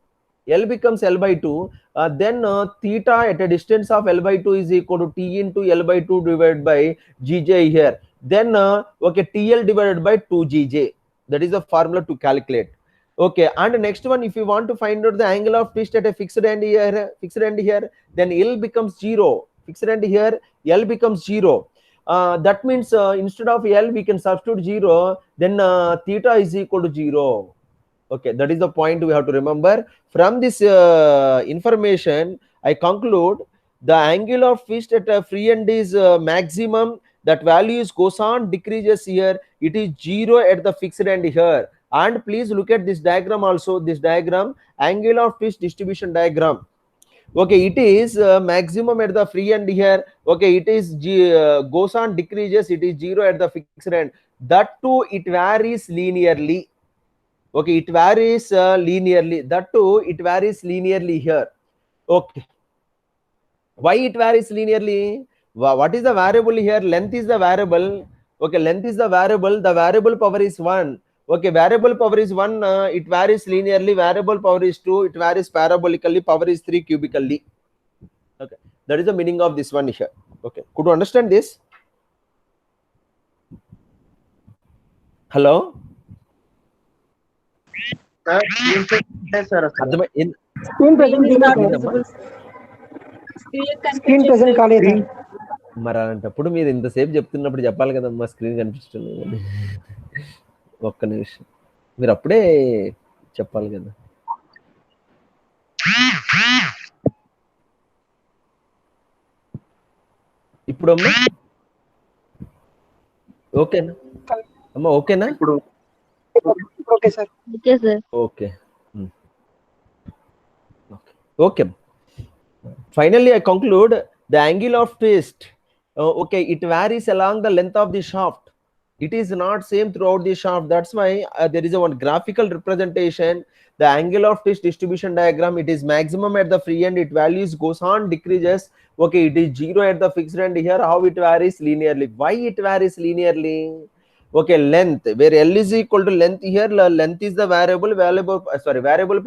L becomes L by 2. Then theta at a distance of L by 2 is equal to T into L by 2 divided by GJ here. Then TL divided by 2GJ. That is the formula to calculate. Okay, and next one, if you want to find out the angle of twist at a fixed end here, then L becomes 0. Fixed end here, L becomes 0. That means instead of L, we can substitute 0. Then theta is equal to 0. Okay, that is the point we have to remember. From this information, I conclude the angle of twist at a free end is maximum. That value is goes on decreases here. It is 0 at the fixed end here. And please look at this diagram also. This diagram, angle of twist distribution diagram. Okay, it is maximum at the free end here. Okay, it is goes on decreases. It is 0 at the fixed end. That too, it varies linearly. Okay, it varies linearly. That too, it varies linearly here. Okay, why it varies linearly? What is the variable here? Length is the variable. Okay, length is the variable. The variable power is 1. Okay, variable power is 1. It varies linearly. Variable power is 2. It varies parabolically. Power is 3 cubically. Okay, that is the meaning of this one here. Okay, could you understand this? Hello? Screen present కాలేదు. మరి అలాంటప్పుడు మీరు ఇంతసేపు చెప్తున్నప్పుడు చెప్పాలి కదమ్మా, screen కనిపిస్తుంది. ఒక్క నిమిషం, మీరు అప్పుడే చెప్పాలి కదా. ఇప్పుడు అమ్మా ఓకేనా అమ్మా? ఓకేనా? ఇప్పుడు okay sir. Okay. Okay. Finally, I conclude the angle of twist. Okay, it varies along the length of the shaft. It is not same throughout the shaft. That's why there is a one graphical representation. The angle of twist distribution diagram. It is maximum at the free end. It values goes on decreases. Okay, it is 0 at the fixed end here. How it varies linearly? Why it varies linearly? Okay, length, where L is equal to length here, length is the variable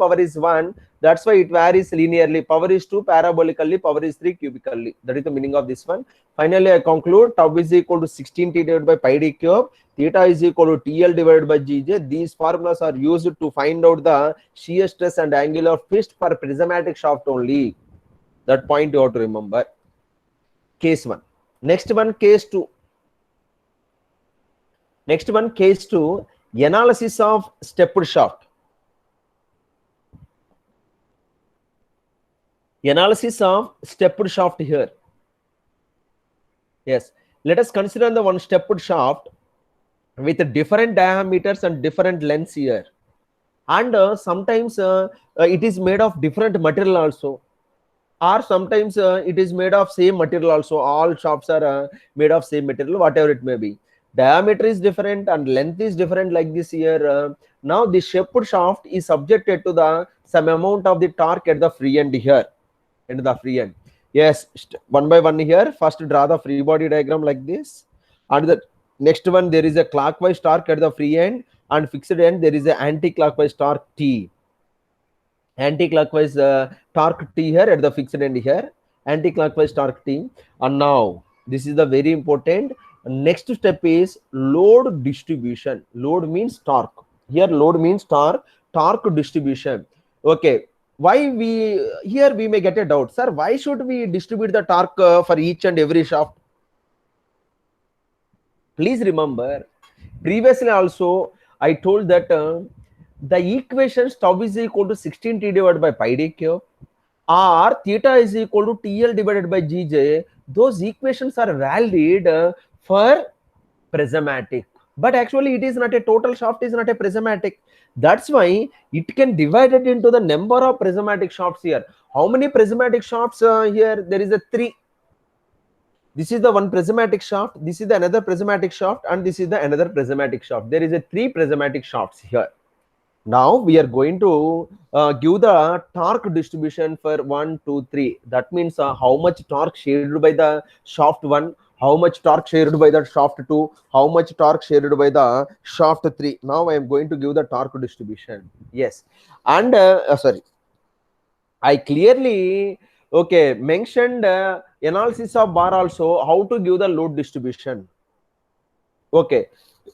power is 1. That's why it varies linearly. Power is 2 parabolically, power is 3 cubically. That is the meaning of this one. Finally, I conclude tau is equal to 16 t divided by pi d cube. Theta is equal to TL divided by GJ. These formulas are used to find out the shear stress and angle of twist for prismatic shaft only. That point you have to remember. Case 1. Next one, case 2. Next one, case 2, analysis of stepped shaft. Analysis of stepped shaft here. Yes, let us consider the one stepped shaft with different diameters and different lengths here. And sometimes it is made of different material also. Or sometimes it is made of same material also. All shafts are made of same material, whatever it may be. Diameter is different and length is different like this here. Now the shaped shaft is subjected to the some amount of the torque at the free end here. At the free end. Yes, one by one here. First draw the free body diagram like this. And the next one, there is a clockwise torque at the free end, and fixed end there is a anti-clockwise torque T. Anti-clockwise torque T here at the fixed end here. Anti-clockwise torque T. And now this is the very important. Next step is load distribution. Load means torque. Here load means torque distribution. Okay, why we may get a doubt, sir, why should we distribute the torque for each and every shaft? Please remember, previously also I told that the equation tau is equal to 16t divided by pi d cube, or theta is equal to TL divided by GJ. Those equations are valid for prismatic, but actually it is not a total shaft, is not a prismatic. That's why it can divide it into the number of prismatic shafts here. How many prismatic shafts here? There is a 3. This is the one prismatic shaft, this is the another prismatic shaft, and this is the another prismatic shaft. There is a 3 prismatic shafts here. Now we are going to give the torque distribution for 1, 2, 3. That means how much torque shared by the shaft 1, how much torque shared by the shaft 2, how much torque shared by the shaft 3. Now I am going to give the torque distribution. Yes, and sorry, I clearly mentioned analysis of bar also, how to give the load distribution. Okay,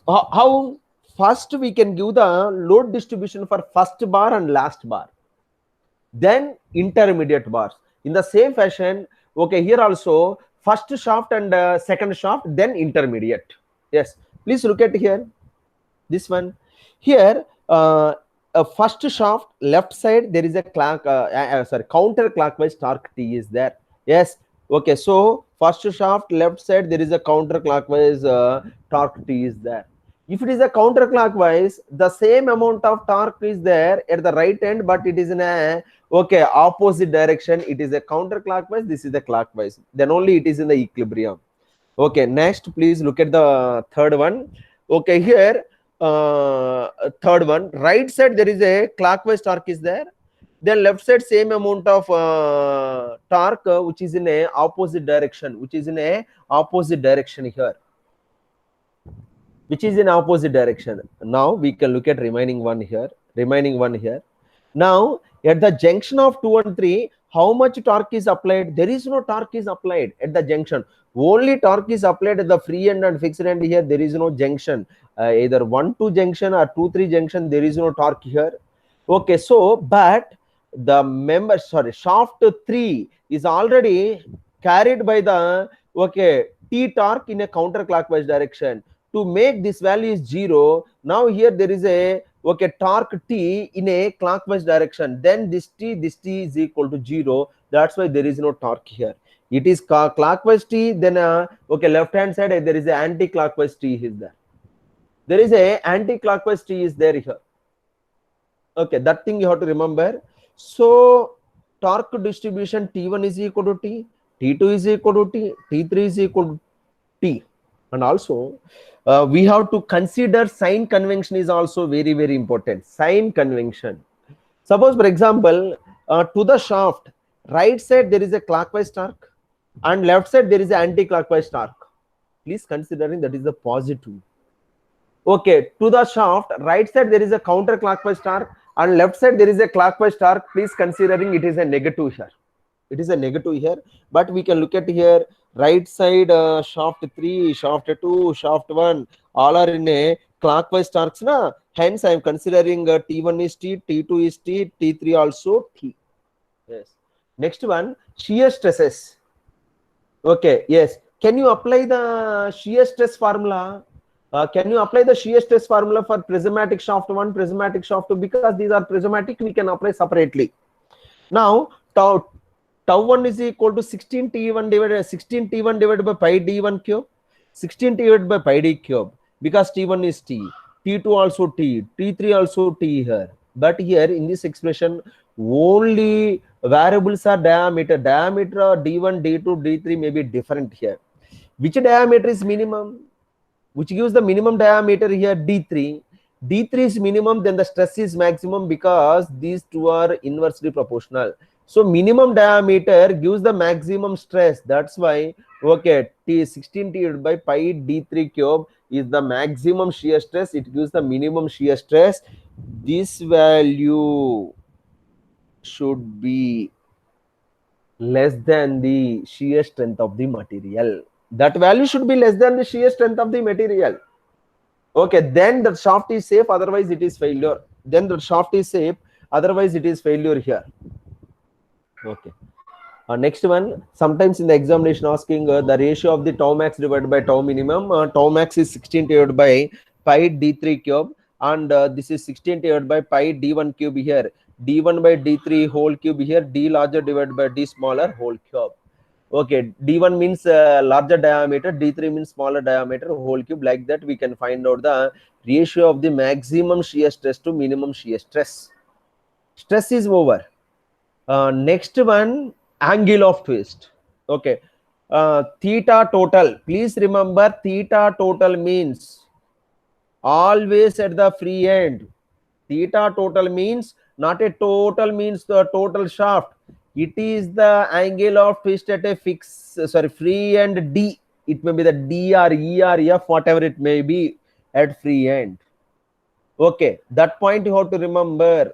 how first we can give the load distribution for first bar and last bar, then intermediate bars. In the same fashion, here also first shaft and second shaft, then intermediate. Yes, please look at here, this one here. First shaft left side, there is a counter clockwise torque T is there. Yes, okay, so first shaft left side, there is a counter clockwise torque T is there. If it is a counterclockwise, the same amount of torque is there at the right end, but it is in a opposite direction. It is a counterclockwise, this is the clockwise. Then only it is in the equilibrium. Okay, next please look at the third one. Okay, here third one, right side there is a clockwise torque is there. Then left side same amount of torque which is in a opposite direction, here, which is in opposite direction. Now we can look at remaining one here. Now at the junction of 2 and 3, how much torque is applied? There is no torque is applied at the junction. Only torque is applied at the free end and fixed end. Here there is no junction, either 1-2 junction or 2-3 junction. There is no torque here. Okay, so but the shaft 3 is already carried by the T torque in a counterclockwise direction. To make this value is 0, now here there is a torque T in a clockwise direction. Then this T is equal to 0. That's why there is no torque here. It is clockwise T. Then left hand side there is a anti-clockwise T is there. There is a anti-clockwise T is there here. Okay, that thing you have to remember. So torque distribution T1 is equal to T, T2 is equal to T, T3 is equal to T. And also we have to consider sign convention is also very, very important. Sign convention. Suppose for example, to the shaft, right side there is a clockwise torque and left side there is an anti-clockwise torque. Please considering that is the positive. Okay, to the shaft, right side there is a counter-clockwise torque and left side there is a clockwise torque. Please considering it is a negative here. It is a negative here, but we can look at here. Right side shaft 3, shaft 2, shaft 1, all are in a clockwise torques na. Hence I am considering T1 is T, T2 is T, T3 also T. Yes. Next one, shear stresses. Okay, yes. Can you apply the shear stress formula? Can you apply the shear stress formula for prismatic shaft 1, prismatic shaft 2? Because these are prismatic, we can apply separately. Now tau 1 is equal to 16T1 divided by pi D1 cube, 16 divided by pi D cube, because T1 is T, T2 also T, T3 also T here. But here in this expression, only variables are diameter. Diameter of D1, D2, D3 may be different here. Which diameter is minimum? Which gives the minimum diameter here? D3. D3 is minimum, then the stress is maximum because these two are inversely proportional. So minimum diameter gives the maximum stress. That's why T16 divided by pi D3 cube is the maximum shear stress. It gives the minimum shear stress. This value should be less than the shear strength of the material. That value should be less than the shear strength of the material. Okay, then the shaft is safe, otherwise it is failure. Then the shaft is safe, otherwise it is failure here. Okay. Next one, sometimes in the examination asking the ratio of the tau max divided by tau minimum. Tau max is 16 divided by pi D3 cube and this is 16 divided by pi d1 cube here, d1 by d3 whole cube here, d larger divided by d smaller whole cube. Okay, d1 means larger diameter, d3 means smaller diameter whole cube. Like that we can find out the ratio of the maximum shear stress to minimum shear stress. Stress is over. Next one, angle of twist. Okay, theta total. Please remember, theta total means always at the free end. Theta total means not a total means the total shaft. It is the angle of twist at a free end D. It may be the D or E or F, whatever it may be at free end. Okay, that point you have to remember.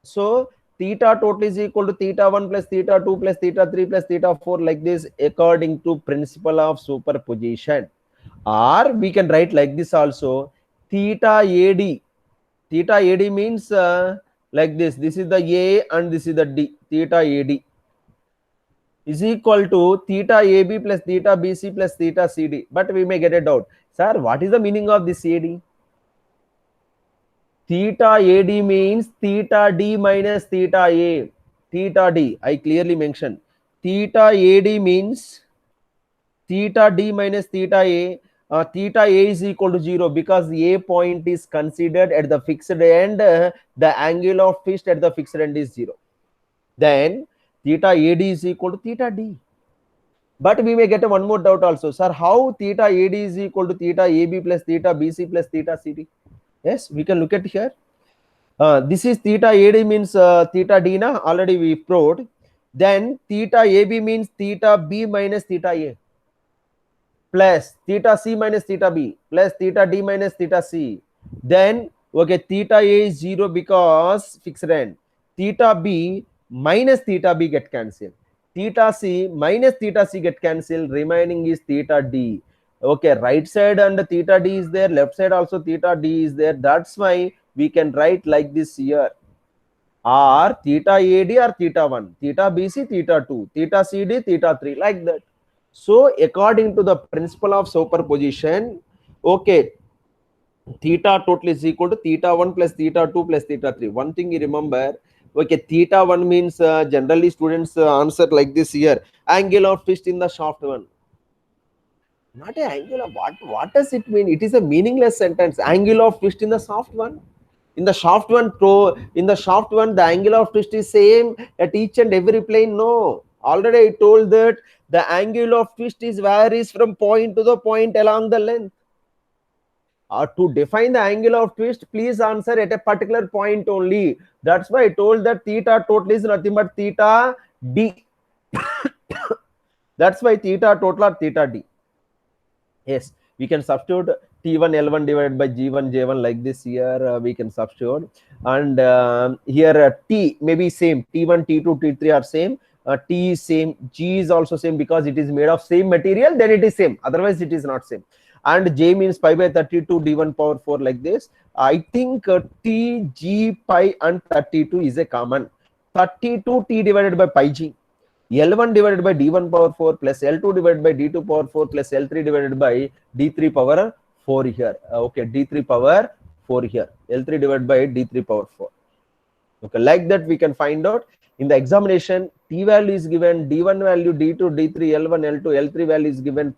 So theta total is equal to theta 1 plus theta 2 plus theta 3 plus theta 4, like this, according to principle of superposition. Or we can write like this also, theta AD. Theta AD means like this. This is the A and this is the D. Theta AD is equal to theta AB plus theta BC plus theta CD. But we may get a doubt. Sir, what is the meaning of this AD? Theta AD means theta D minus theta A. Theta D, I clearly mentioned. Theta AD means theta D minus theta A. Theta A is equal to 0 because A point is considered at the fixed end. The angle of twist at the fixed end is 0. Then theta AD is equal to theta D. But we may get one more doubt also. Sir, how theta AD is equal to theta AB plus theta BC plus theta CD? Yes, we can look at here. This is theta AD means theta D na, already we proved. Then theta AB means theta B minus theta A plus theta C minus theta B plus theta D minus theta C. Then okay, theta A is 0 because fixed end. Theta B minus theta B get cancelled. Theta C minus theta C get cancelled. Remaining is theta D. Okay, right side and theta D is there, left side also theta D is there. That's why we can write like this here. Or theta AD or theta 1, theta BC, theta 2, theta CD, theta 3, like that. So according to the principle of superposition, okay, theta total is equal to theta 1 plus theta 2 plus theta 3. One thing you remember, okay, theta 1 means generally students answer like this here, angle of twist in the shaft 1. Not a angle of what does it mean? It is a meaningless sentence. Angle of twist in the shaft 1. In the shaft 1, the angle of twist is same at each and every plane. No, already I told that the angle of twist is varies from point to the point along the length. To define the angle of twist, please answer at a particular point only. That's why I told that theta total is nothing but theta D. That's why theta total or theta D. Yes, we can substitute T1 L1 divided by G1 J1 like this here. We can substitute, and here T may be same. T1, T2, T3 are same. T is same. G is also same because it is made of same material. Then it is same. Otherwise, it is not same. And J means pi by 32 D1 power 4 like this. I think T, G, pi and 32 is a common. 32 T divided by pi G. L1 divided by D1 power 4 plus L2 divided by D2 power 4 plus L3 divided by D3 power 4 here. Okay, D3 power 4 here. L3 divided by D3 power 4. Okay, like that we can find out. In the examination, T value is given, D1 value, D2, D3, L1, L2, L3 value is given,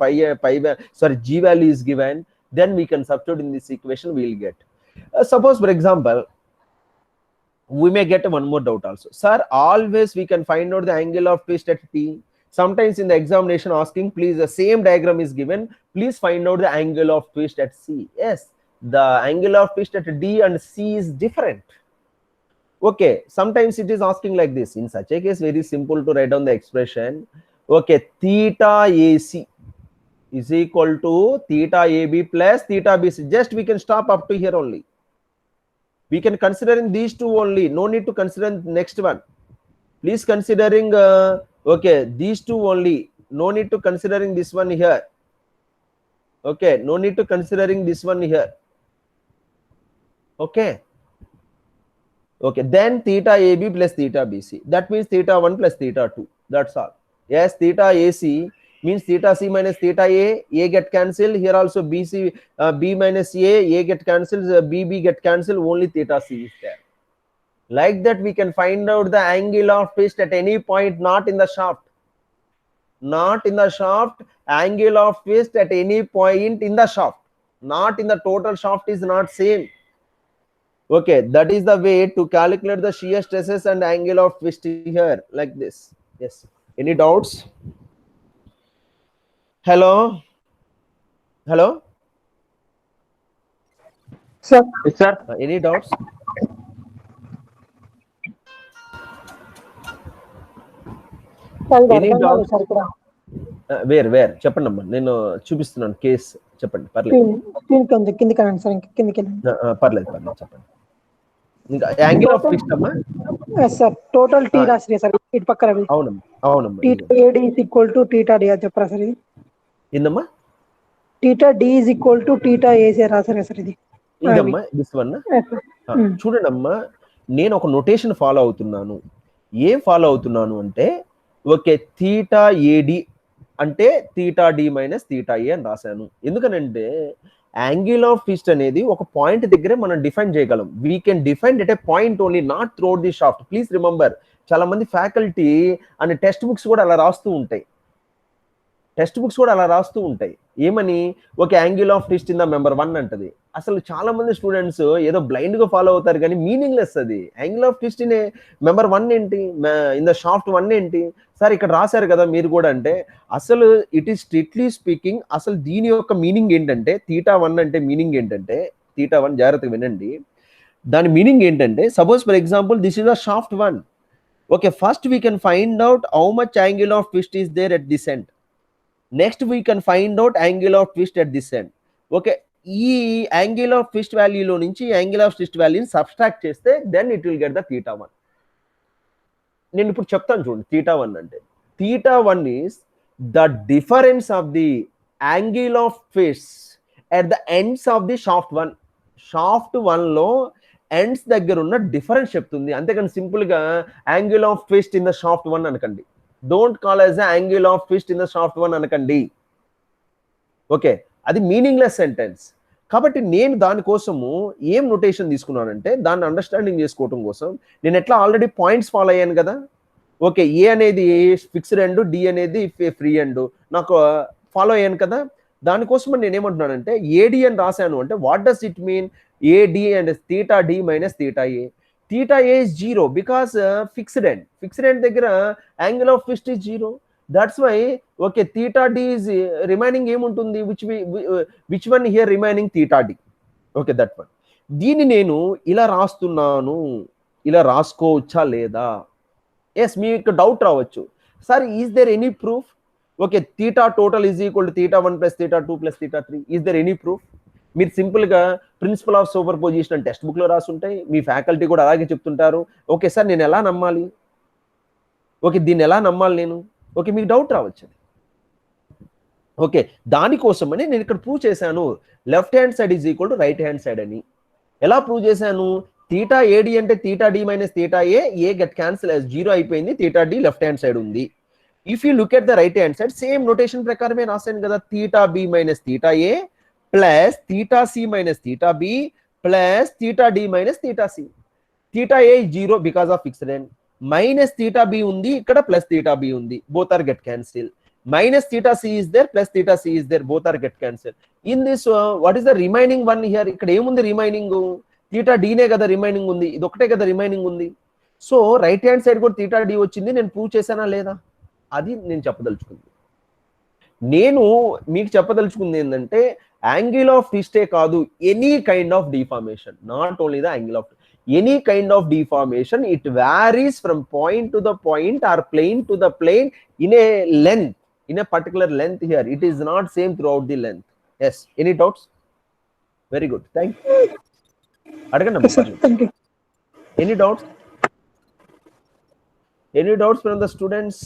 G value is given. Then we can substitute in this equation, we will get. Suppose, for example, we may get one more doubt also. Sir, always we can find out the angle of twist at T. Sometimes in the examination asking, please, the same diagram is given. Please find out the angle of twist at C. Yes, the angle of twist at D and C is different. Okay, sometimes it is asking like this. In such a case, very simple to write down the expression. Okay, theta AC is equal to theta AB plus theta BC. Just we can stop up to here only. We can consider in these two only. No need to consider the next one. Please considering okay, these two only. No need to considering this one here. Okay, no need to considering this one here. Okay. Okay, then theta AB plus theta BC. That means theta 1 plus theta 2. That's all. Yes, theta AC means theta c minus theta a get cancelled. Here also b minus a get cancelled, b get cancelled, only theta c is there. Like that we can find out the angle of twist at any point not in the shaft. Not in the shaft, angle of twist at any point in the shaft, not in the total shaft is not same. Okay, that is the way to calculate the shear stresses and angle of twist here, like this. Yes, any doubts? Hello? Sir, Yes, sir. Any doubts? అది Any అర్థం కాలేదు doubts? Sir ఇక్కడ. Wear చెప్పండి అమ్మా, నేను చూపిస్తున్నాను case, చెప్పండి, పర్లేదు. స్క్రీన్ కిందికి అనండి సార్, ఇంకా కిందికి వెళ్ళండి. పర్లేదు చెప్పండి. ఇంకా యాంగిల్ ఆఫ్ ట్విస్ట్ అమ్మా. సార్ టోటల్ టీ రాసి సార్ ఇటు పక్కన అవునమ్మా theta AD is equal to theta D అని చెప్పరా సార్? ఇది ఏందమ్మా? Theta D is equal to theta AC రాసారా సార్? ఇది ఇదమ్మా, దిస్ వన్. చూడండి అమ్మా, నేను ఒక నొటేషన్ ఫాలో అవుతున్నాను. ఏం ఫాలో అవుతున్నాను అంటే, ఓకే, థీటా ఏడి అంటే థీటా డి మైనస్ థీటా ఏ అని రాశాను. ఎందుకనంటే యాంగిల్ ఆఫ్ ట్విస్ట్ అనేది ఒక పాయింట్ దగ్గరే మనం డిఫైన్ చేయగలం. We can define at a point only, not throughout the shaft. Please remember, చాలా మంది ఫ్యాకల్టీ అనే టెక్స్ట్ బుక్స్ కూడా అలా రాస్తూ ఉంటాయి. ఏమని, ఒక angle of twist in the member 1 అంటది. అసలు చాలా మంది స్టూడెంట్స్ ఏదో బ్లైండ్ గా ఫాలో అవుతారు, కానీ మీనింగ్లెస్ అది. Angle of twist in member 1 ఏంటి, ఇన్ ద షాఫ్ట్ 1 ఏంటి సార్ ఇక్కడ రాశారు కదా మీరు కూడా అంటే, అసలు ఇట్ ఈస్ స్ట్రిక్ట్లీ స్పీకింగ్ అసలు దీని యొక్క మీనింగ్ ఏంటంటే, థీటా 1 అంటే మీనింగ్ ఏంటంటే, థీటా 1 జాగ్రత్తగా వినండి, దాని మీనింగ్ ఏంటంటే, suppose for example this is the shaft 1. Okay, first we can find out how much angle of twist is there at this end. Next we can find out angle of twist at this end. Okay, ఈ angle of twist వాల్యూలో నుంచి angle of twist వాల్యూని subtract చేస్తే then it will get the theta 1. నేను ఇప్పుడు చెప్తాను చూడండి, theta 1 అంటే, theta 1 is the difference of the angle of twist at the ends of the shaft 1. Shaft 1లో ఎండ్స్ దగ్గర ఉన్న డిఫరెన్స్ చెప్తుంది. అంతేకాని సింపుల్ గా angle of twist in the shaft 1 అనకండి. Don't call as angle of twist in the shaft 1 అనకండి. Okay, అది meaningless sentence. కాబట్టి నేను దానికోసము ఏం నొటేషన్ తీసుకున్నానంటే, దాన్ని అండర్స్టాండింగ్ చేసుకోవడం కోసం నేను ఎట్లా ఆల్రెడీ పాయింట్స్ ఫాలో అయ్యాను కదా. ఓకే, ఏ అనేది ఫిక్స్డ్ ఎండ్, డి అనేది ఫ్రీ ఎండ్ నాకు ఫాలో అయ్యాను కదా. దానికోసం నేను ఏమంటున్నానంటే, ఏడి అని రాశాను అంటే what does it mean, AD and theta D minus theta A. Theta A is 0 because fixed end దగ్గర angle of twist is 0. That's why okay, theta D is remaining ఏముంటుంది, which one here remaining theta D. Okay, that one. దీన్ని నేను ఇలా రాస్తున్నాను, ఇలా రాసుకోవచ్చా లేదా? Yes, మీకు doubt రావచ్చు, sir is there any proof? Okay, theta total is equal to theta 1 plus theta 2 plus theta 3. Is there any proof? మీరు simple గా ప్రిన్సిపల్ ఆఫ్ సూపర్ పొజిషన్ అని టెక్స్ట్ బుక్ లో రాసి ఉంటాయి, మీ ఫ్యాకల్టీ కూడా అలాగే చెప్తుంటారు. ఓకే సార్, నేను ఎలా నమ్మాలి? ఓకే, దీన్ని ఎలా నమ్మాలి నేను? ఓకే, మీకు డౌట్ రావచ్చు. ఓకే, దానికోసమని నేను ఇక్కడ ప్రూవ్ చేశాను, left hand side is equal to right hand side అని. ఎలా ప్రూవ్ చేశాను? థీటా ఏడి అంటే theta D minus theta A get cancel as 0 అయిపోయింది, theta D left hand side ఉంది. If you look at the right hand side, same notation ప్రకారమే రాశాను కదా, theta B minus theta A plus theta C minus theta B plus theta D minus theta C. Theta A 0 because of fixed end, minus theta B ఉంది, ఇక్కడ plus theta B ఉంది, both are get cancel. Minus theta C is there, plus theta C is there, both are get cancel. In this what is the remaining one here? ఇక్కడ ఏముంది remaining? Theta డీనే కదా remaining ఉంది, ఇది ఒకటే కదా remaining ఉంది. So right hand side కూడా theta D వచ్చింది, నేను ప్రూవ్ చేశానా లేదా? అది నేను చెప్పదలుచుకుంది. నేను మీకు చెప్పదలుచుకుంది ఏంటంటే, యాంగిల్ ఆఫ్ ట్విస్టే కాదు, any kind of deformation, not only the angle of, any kind of deformation, it varies from point to the point or plane to the plane in a length, in a particular length here. It is not same throughout the length. Yes, any doubts? Very good, thank you. Thank you. Any doubts? Any doubts from the students?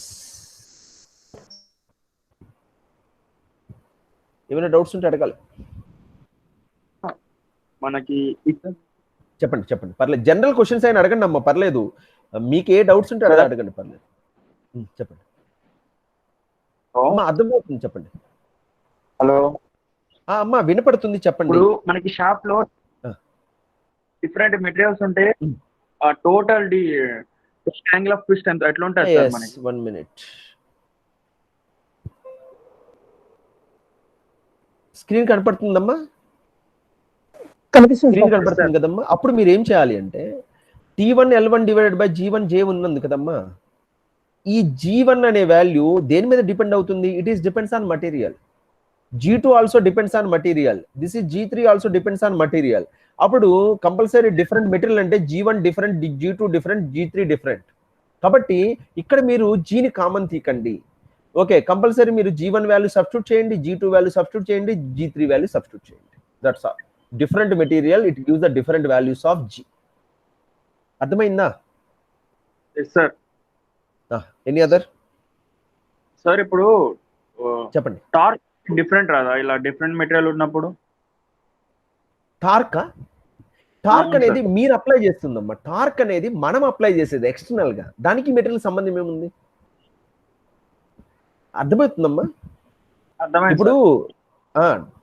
ఏమైనా doubts ఉంటే అడగాలి. మనకి చెప్పండి పర్లేదు, general questions అయినా అడగండి అమ్మ, పర్లేదు. మీకు ఏ డౌట్స్ ఉంటే అడగండి, పర్లేదు. చెప్పండి. అమ్మా అర్థమవుతుంది, చెప్పండి. హలో, అమ్మా వినపడుతుంది, చెప్పండి. ఇప్పుడు మనకి షాప్ లో డిఫరెంట్ మెటీరియల్స్ ఉంటే టోటల్ యాంగిల్ ఆఫ్ ట్విస్ట్ ఎంత ఎట్లా ఉంటుంది సార్ మనకి? 1 minute. స్క్రీన్ కనపడుతుందమ్మా? కనిపిస్తుంది స్క్రీన్ సార్. కనపడుతుంది కదమ్మా. అప్పుడు మీరు ఏం చేయాలి అంటే T1 L1 divided by G1 J ఉన్నది కదమ్మా. ఈ G1 అనే వాల్యూ దేని మీద డిపెండ్ అవుతుంది? It is depends on material. G2 also depends on material. This is G3 also depends on material. అప్పుడు కంపల్సరీ డిఫరెంట్ మెటీరియల్ అంటే G1 different, G2 different, G3 different. కాబట్టి ఇక్కడ మీరు Gని కామన్ తీకండి. ఓకే, కంపల్సరీ మీరు G1 value substitute చేయండి, G2 value substitute చేయండి, G3 value substitute చేయండి. That's all. Different material, it gives the different values of G. అర్థమైందా? Sir any other? Sir ఇప్పుడు చెప్పండి. టార్క్ డిఫరెంట్ రాదా ఇలా డిఫరెంట్ మెటీరియల్ ఉన్నప్పుడు? టార్క్ అనేది మీరు అప్లై చేస్తుందమ్మా. టార్క్ అనేది మనం అప్లై చేసేది ఎక్స్టర్నల్ గా. దానికి మెటీరియల్ సంబంధం ఏముంది? అర్థమవుతుందమ్మా? ఇప్పుడు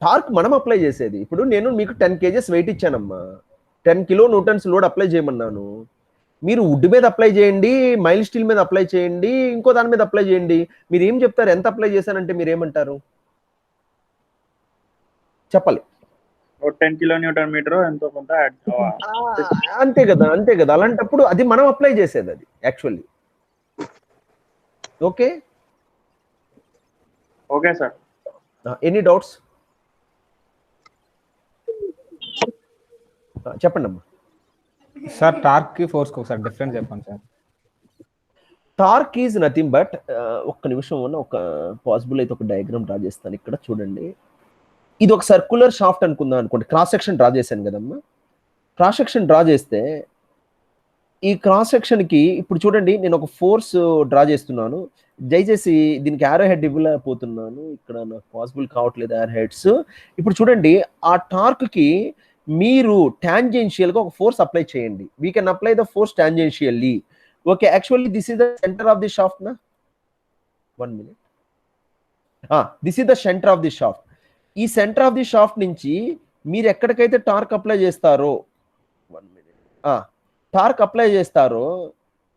టార్క్ మనం అప్లై చేసేది. ఇప్పుడు నేను మీకు 10 kgs వెయిట్ ఇచ్చానమ్మా, 10 kN లోడ్ అప్లై చేయమన్నాను. మీరు వుడ్ మీద అప్లై చేయండి, మైల్ స్టీల్ మీద అప్లై చేయండి, ఇంకో దాని మీద అప్లై చేయండి. మీరు ఏం చెప్తారు? ఎంత అప్లై చేశానంటే మీరు ఏమంటారు చెప్పాలి. 10 kN ఎంతో కొంత అంతే కదా, అంతే కదా. అలాంటప్పుడు అది మనం అప్లై చేసేది అది actually. Okay okay sir. Any doubts? చెప్పండి అమ్మా. సార్ టార్క్ కి ఫోర్స్ కి ఒకసారి డిఫరెన్స్ చెప్పండి sir. Torque is nothing but, ఒక్క నిమిషం ఉన్న ఒక పాసిబుల్ అయితే ఒక డయాగ్రామ్ డ్రా చేస్తాను. ఇక్కడ చూడండి, ఇది ఒక సర్క్యులర్ షాఫ్ట్ అనుకుందాం అనుకోండి. క్రాస్ సెక్షన్ డ్రా చేశాను కదమ్మా. క్రాస్ సెక్షన్ డ్రా చేస్తే ఈ క్రాస్ సెక్షన్కి ఇప్పుడు చూడండి, నేను ఒక ఫోర్స్ డ్రా చేస్తున్నాను. దయచేసి దీనికి యారో హెడ్ ఇవ్వలేకపోతున్నాను, ఇక్కడ నాకు పాసిబుల్ కావట్లేదు యారో హెడ్స్. ఇప్పుడు చూడండి, ఆ టార్క్కి మీరు టాంజెన్షియల్గా ఒక ఫోర్స్ అప్లై చేయండి. We can apply the force tangentially. Okay, actually this is the centre of the shaft నా. 1 minute. This is the centre of the shaft. ఈ సెంటర్ ఆఫ్ ది షాఫ్ట్ నుంచి మీరు ఎక్కడికైతే టార్క్ అప్లై చేస్తారో, 1 minute, torque apply చేస్తారో,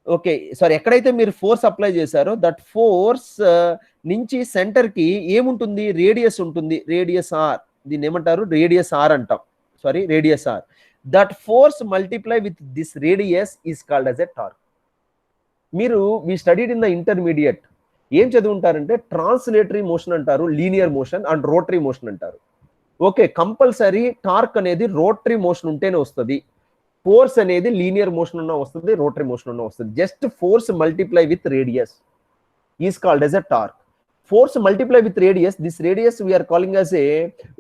okay sorry, ఎక్కడైతే మీరు force apply చేశారో దట్ ఫోర్స్ నుంచి సెంటర్కి ఏముంటుంది? రేడియస్ ఉంటుంది, రేడియస్ ఆర్. దీన్ని ఏమంటారు? రేడియస్ ఆర్ అంటాం. Sorry, radius R. That force multiply with this radius is called as a torque. మీరు we studied in the intermediate ఏం చదువుంటారంటే ట్రాన్స్లేటరీ మోషన్ అంటారు, linear motion and rotary motion అంటారు. Okay, compulsory torque అనేది rotary motion ఉంటేనే వస్తుంది. Force అనేది linear motion ఉన్న వస్తుంది, రోటరీ మోషన్ ఉన్న వస్తుంది. Just force multiply with radius is called as a torque. Force multiply with radius, this radius we are calling as a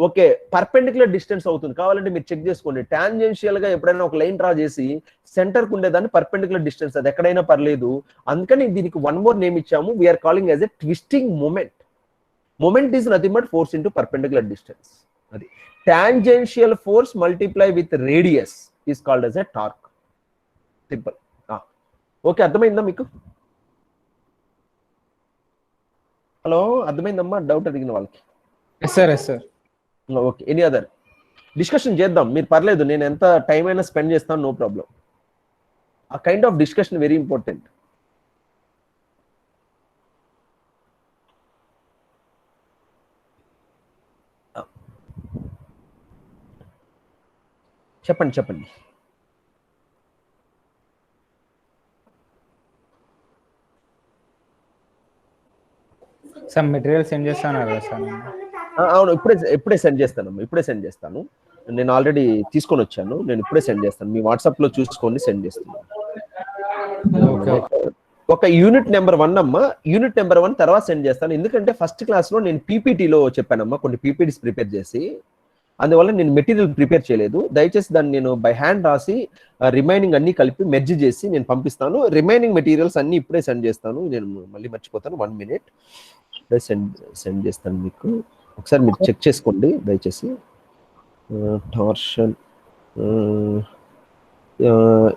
okay perpendicular distance అవుతుంది. కావాలంటే మీరు చెక్ చేసుకోండి. టాంజెన్షియల్ గా ఎప్పుడైనా ఒక లైన్ డ్రా చేసి సెంటర్ కు ఉండేదాన్ని పర్పెండిక్యులర్ డిస్టెన్స్, అది ఎక్కడైనా పర్లేదు. అందుకని దీనికి వన్ మోర్ నేమ్ ఇచ్చాము. We are calling as a twisting moment. Moment is nothing but force into perpendicular distance. అది tangential force multiply with radius is called as a torque. Simple. Okay, అర్థమైందా మీకు? Hello, అర్థమైందమ్మా? డౌట్ అడిగిన వాళ్ళకి? Yes sir, yes sir. Okay, any other discussion చేద్దాం. మీరు పర్లేదు, నేను ఎంత టైం అయినా స్పెండ్ చేస్తాను, నో ప్రాబ్లం. ఆ kind of discussion very important. చెప్పండి చెప్పండి. సార్ మెటీరియల్ సెండ్ చేస్తాను కదా సార్? అవును, ఇప్పుడే సెండ్ చేస్తానమ్మా, ఇప్పుడే సెండ్ చేస్తాను. నేను ఆల్రెడీ తీసుకొని వచ్చాను, నేను ఇప్పుడే సెండ్ చేస్తాను. మీ వాట్సాప్లో చూసుకోండి, సెండ్ చేస్తున్నాను. ఒక యూనిట్ నెంబర్ 1 అమ్మా, యూనిట్ నెంబర్ 1 తర్వాత సెండ్ చేస్తాను. ఎందుకంటే ఫస్ట్ క్లాస్లో నేను పీపీటీలో చెప్పానమ్మా, కొన్ని పీపీటీస్ ప్రిపేర్ చేసి, అందువల్ల నేను మెటీరియల్ ప్రిపేర్ చేయలేదు. దయచేసి దాన్ని నేను బై హ్యాండ్ రాసి రిమైనింగ్ అన్ని కలిపి మెర్జ్ చేసి నేను పంపిస్తాను. రిమైనింగ్ మెటీరియల్స్ అన్ని ఇప్పుడే సెండ్ చేస్తాను. నేను మళ్ళీ మర్చిపోతాను. 1 minute సెండ్ చేస్తాను మీకు. ఒకసారి మీరు చెక్ చేసుకోండి దయచేసి. Torsion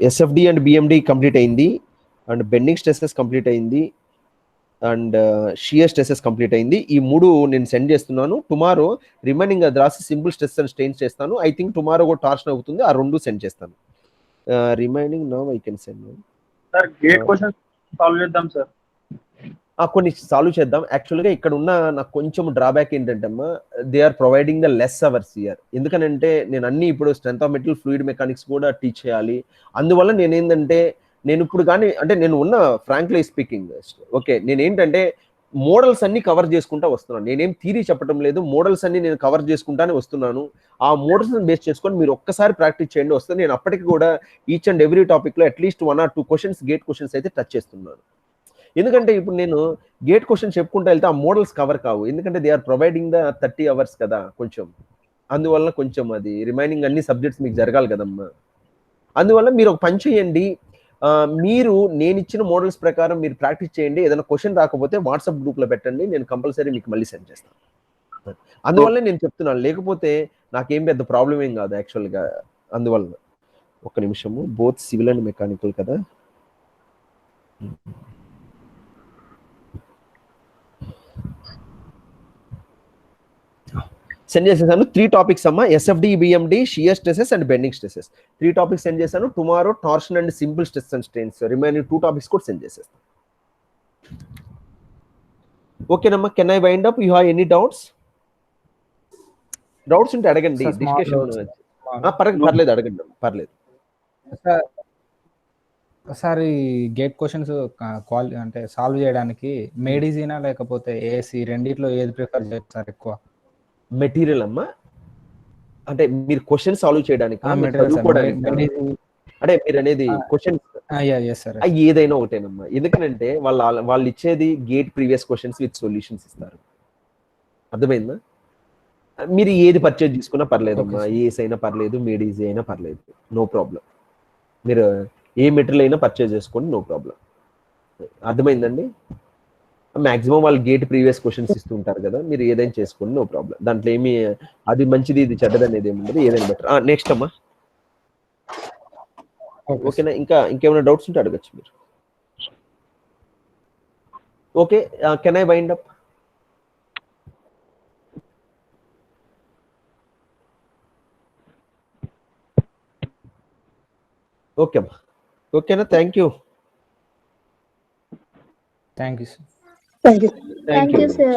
SFD and BMD complete అయింది, అండ్ బెండింగ్ స్ట్రెసెస్ కంప్లీట్ అయింది, అండ్ షియర్ స్ట్రెసెస్ కంప్లీట్ అయింది. ఈ 3 నేను సెండ్ చేస్తున్నాను. టుమారో రిమైనింగ్ అది రాసి సింపుల్ స్ట్రెస్ అండ్ స్ట్రెయిన్స్ చేస్తాను. ఐ థింక్ టుమారో కూడా టార్షన్ అవుతుంది. ఆ 2 సెండ్ చేస్తాను. Remaining now I can send. Sir GATE questions solve చేద్దాం సార్. కొన్ని సాల్వ్ చేద్దాం. యాక్చువల్గా ఇక్కడ ఉన్న నాకు కొంచెం డ్రాబ్యాక్ ఏంటంటే అమ్మా, they are providing the less hours year. ఎందుకనంటే నేను అన్ని ఇప్పుడు strength of material, fluid mechanics కూడా టీచ్ చేయాలి. అందువల్ల నేను ఇప్పుడు కానీ అంటే నేను ఉన్న ఫ్రాంక్లీ స్పీకింగ్ ఓకే, నేనేంటంటే మోడల్స్ అన్ని కవర్ చేసుకుంటా వస్తున్నాను. నేనేం థియరీ చెప్పడం లేదు, మోడల్స్ అన్ని నేను కవర్ చేసుకుంటానే వస్తున్నాను. ఆ మోడల్స్ బేస్ చేసుకొని మీరు ఒక్కసారి ప్రాక్టీస్ చేయండి వస్తే నేను అప్పటికి కూడా ఈచ్ అండ్ ఎవ్రీ టాపిక్ లో at least 1 or 2 questions gate questions అయితే టచ్ చేస్తున్నాను. ఎందుకంటే ఇప్పుడు నేను గేట్ క్వశ్చన్ చెప్పుకుంటూ వెళ్తే ఆ మోడల్స్ కవర్ కావు. ఎందుకంటే they are providing the 30 hours కదా కొంచెం. అందువల్ల కొంచెం అది రిమైనింగ్ అన్ని సబ్జెక్ట్స్ మీకు జరగాలి కదమ్మా. అందువల్ల మీరు ఒక పని చేయండి, మీరు నేను ఇచ్చిన మోడల్స్ ప్రకారం మీరు ప్రాక్టీస్ చేయండి. ఏదైనా క్వశ్చన్ రాకపోతే వాట్సాప్ గ్రూప్లో పెట్టండి, నేను కంపల్సరీ మీకు మళ్ళీ సెండ్ చేస్తాను. అందువల్ల నేను చెప్తున్నాను, లేకపోతే నాకేం పెద్ద ప్రాబ్లం ఏం కాదు యాక్చువల్గా. అందువల్ల ఒక్క నిమిషము, బోత్ సివిల్ అండ్ మెకానికల్ కదా. సెండ్ చేసేసాను. 3 టాపిక్స్ అమ్మా, SFD, BMD, shear stresses and bending stresses. 3 topics send చేశాను. Tomorrow torsion and simple stress and strains remaining 2 topics కూడా సెండ్ చేసేస్తాను. ఓకేనమ్మా, can I wind up? You have any doubts ఉంటే అడగండి. Discussion పర్లేదు, అడగండి, పర్లేదు. సార్ ఈ గేట్ క్వశ్చన్స్ అంటే సాల్వ్ చేయడానికి మెడిసినా లేకపోతే ఏసీ రెండిట్లో ఏది ప్రిఫర్ చేస్తారు ఎక్కువ? మెటీరియల్ అమ్మా, అంటే మీరు క్వశ్చన్ సాల్వ్ చేయడానికి అంటే మీరు అనేది క్వశ్చన్ ఏదైనా ఒకటేనమ్మా. ఎందుకంటే వాళ్ళు ఇచ్చేది gate previous questions with solutions ఇస్తారు. అర్థమైందా? మీరు ఏది పర్చేజ్ చేసుకున్నా పర్లేదమ్మా, ఏసీ అయినా పర్లేదు, మేడీజీ అయినా పర్లేదు, నో ప్రాబ్లం. మీరు ఏ మెటీరియల్ అయినా పర్చేజ్ చేసుకోండి, నో ప్రాబ్లం. అర్థమైందండి? మాక్సిమం వాళ్ళు గేట్ ప్రీవియస్ క్వశ్చన్స్ ఇస్తుంటారు కదా, మీరు ఏదైనా చేసుకోండి, నో ప్రాబ్లం. దాంట్లో ఏమి అది మంచిది ఇది చెడ్డది అనేది ఏమి ఉండదు, ఏదైనా బెటర్. నెక్స్ట్ అమ్మా, ఓకేనా? ఇంకేమైనా డౌట్స్ ఉంటే అడగచ్చు మీరు. Okay, can I wind up? Okay అమ్మా, ఓకేనా? Thank you. Thank you sir. Thank you. Thank you, sir.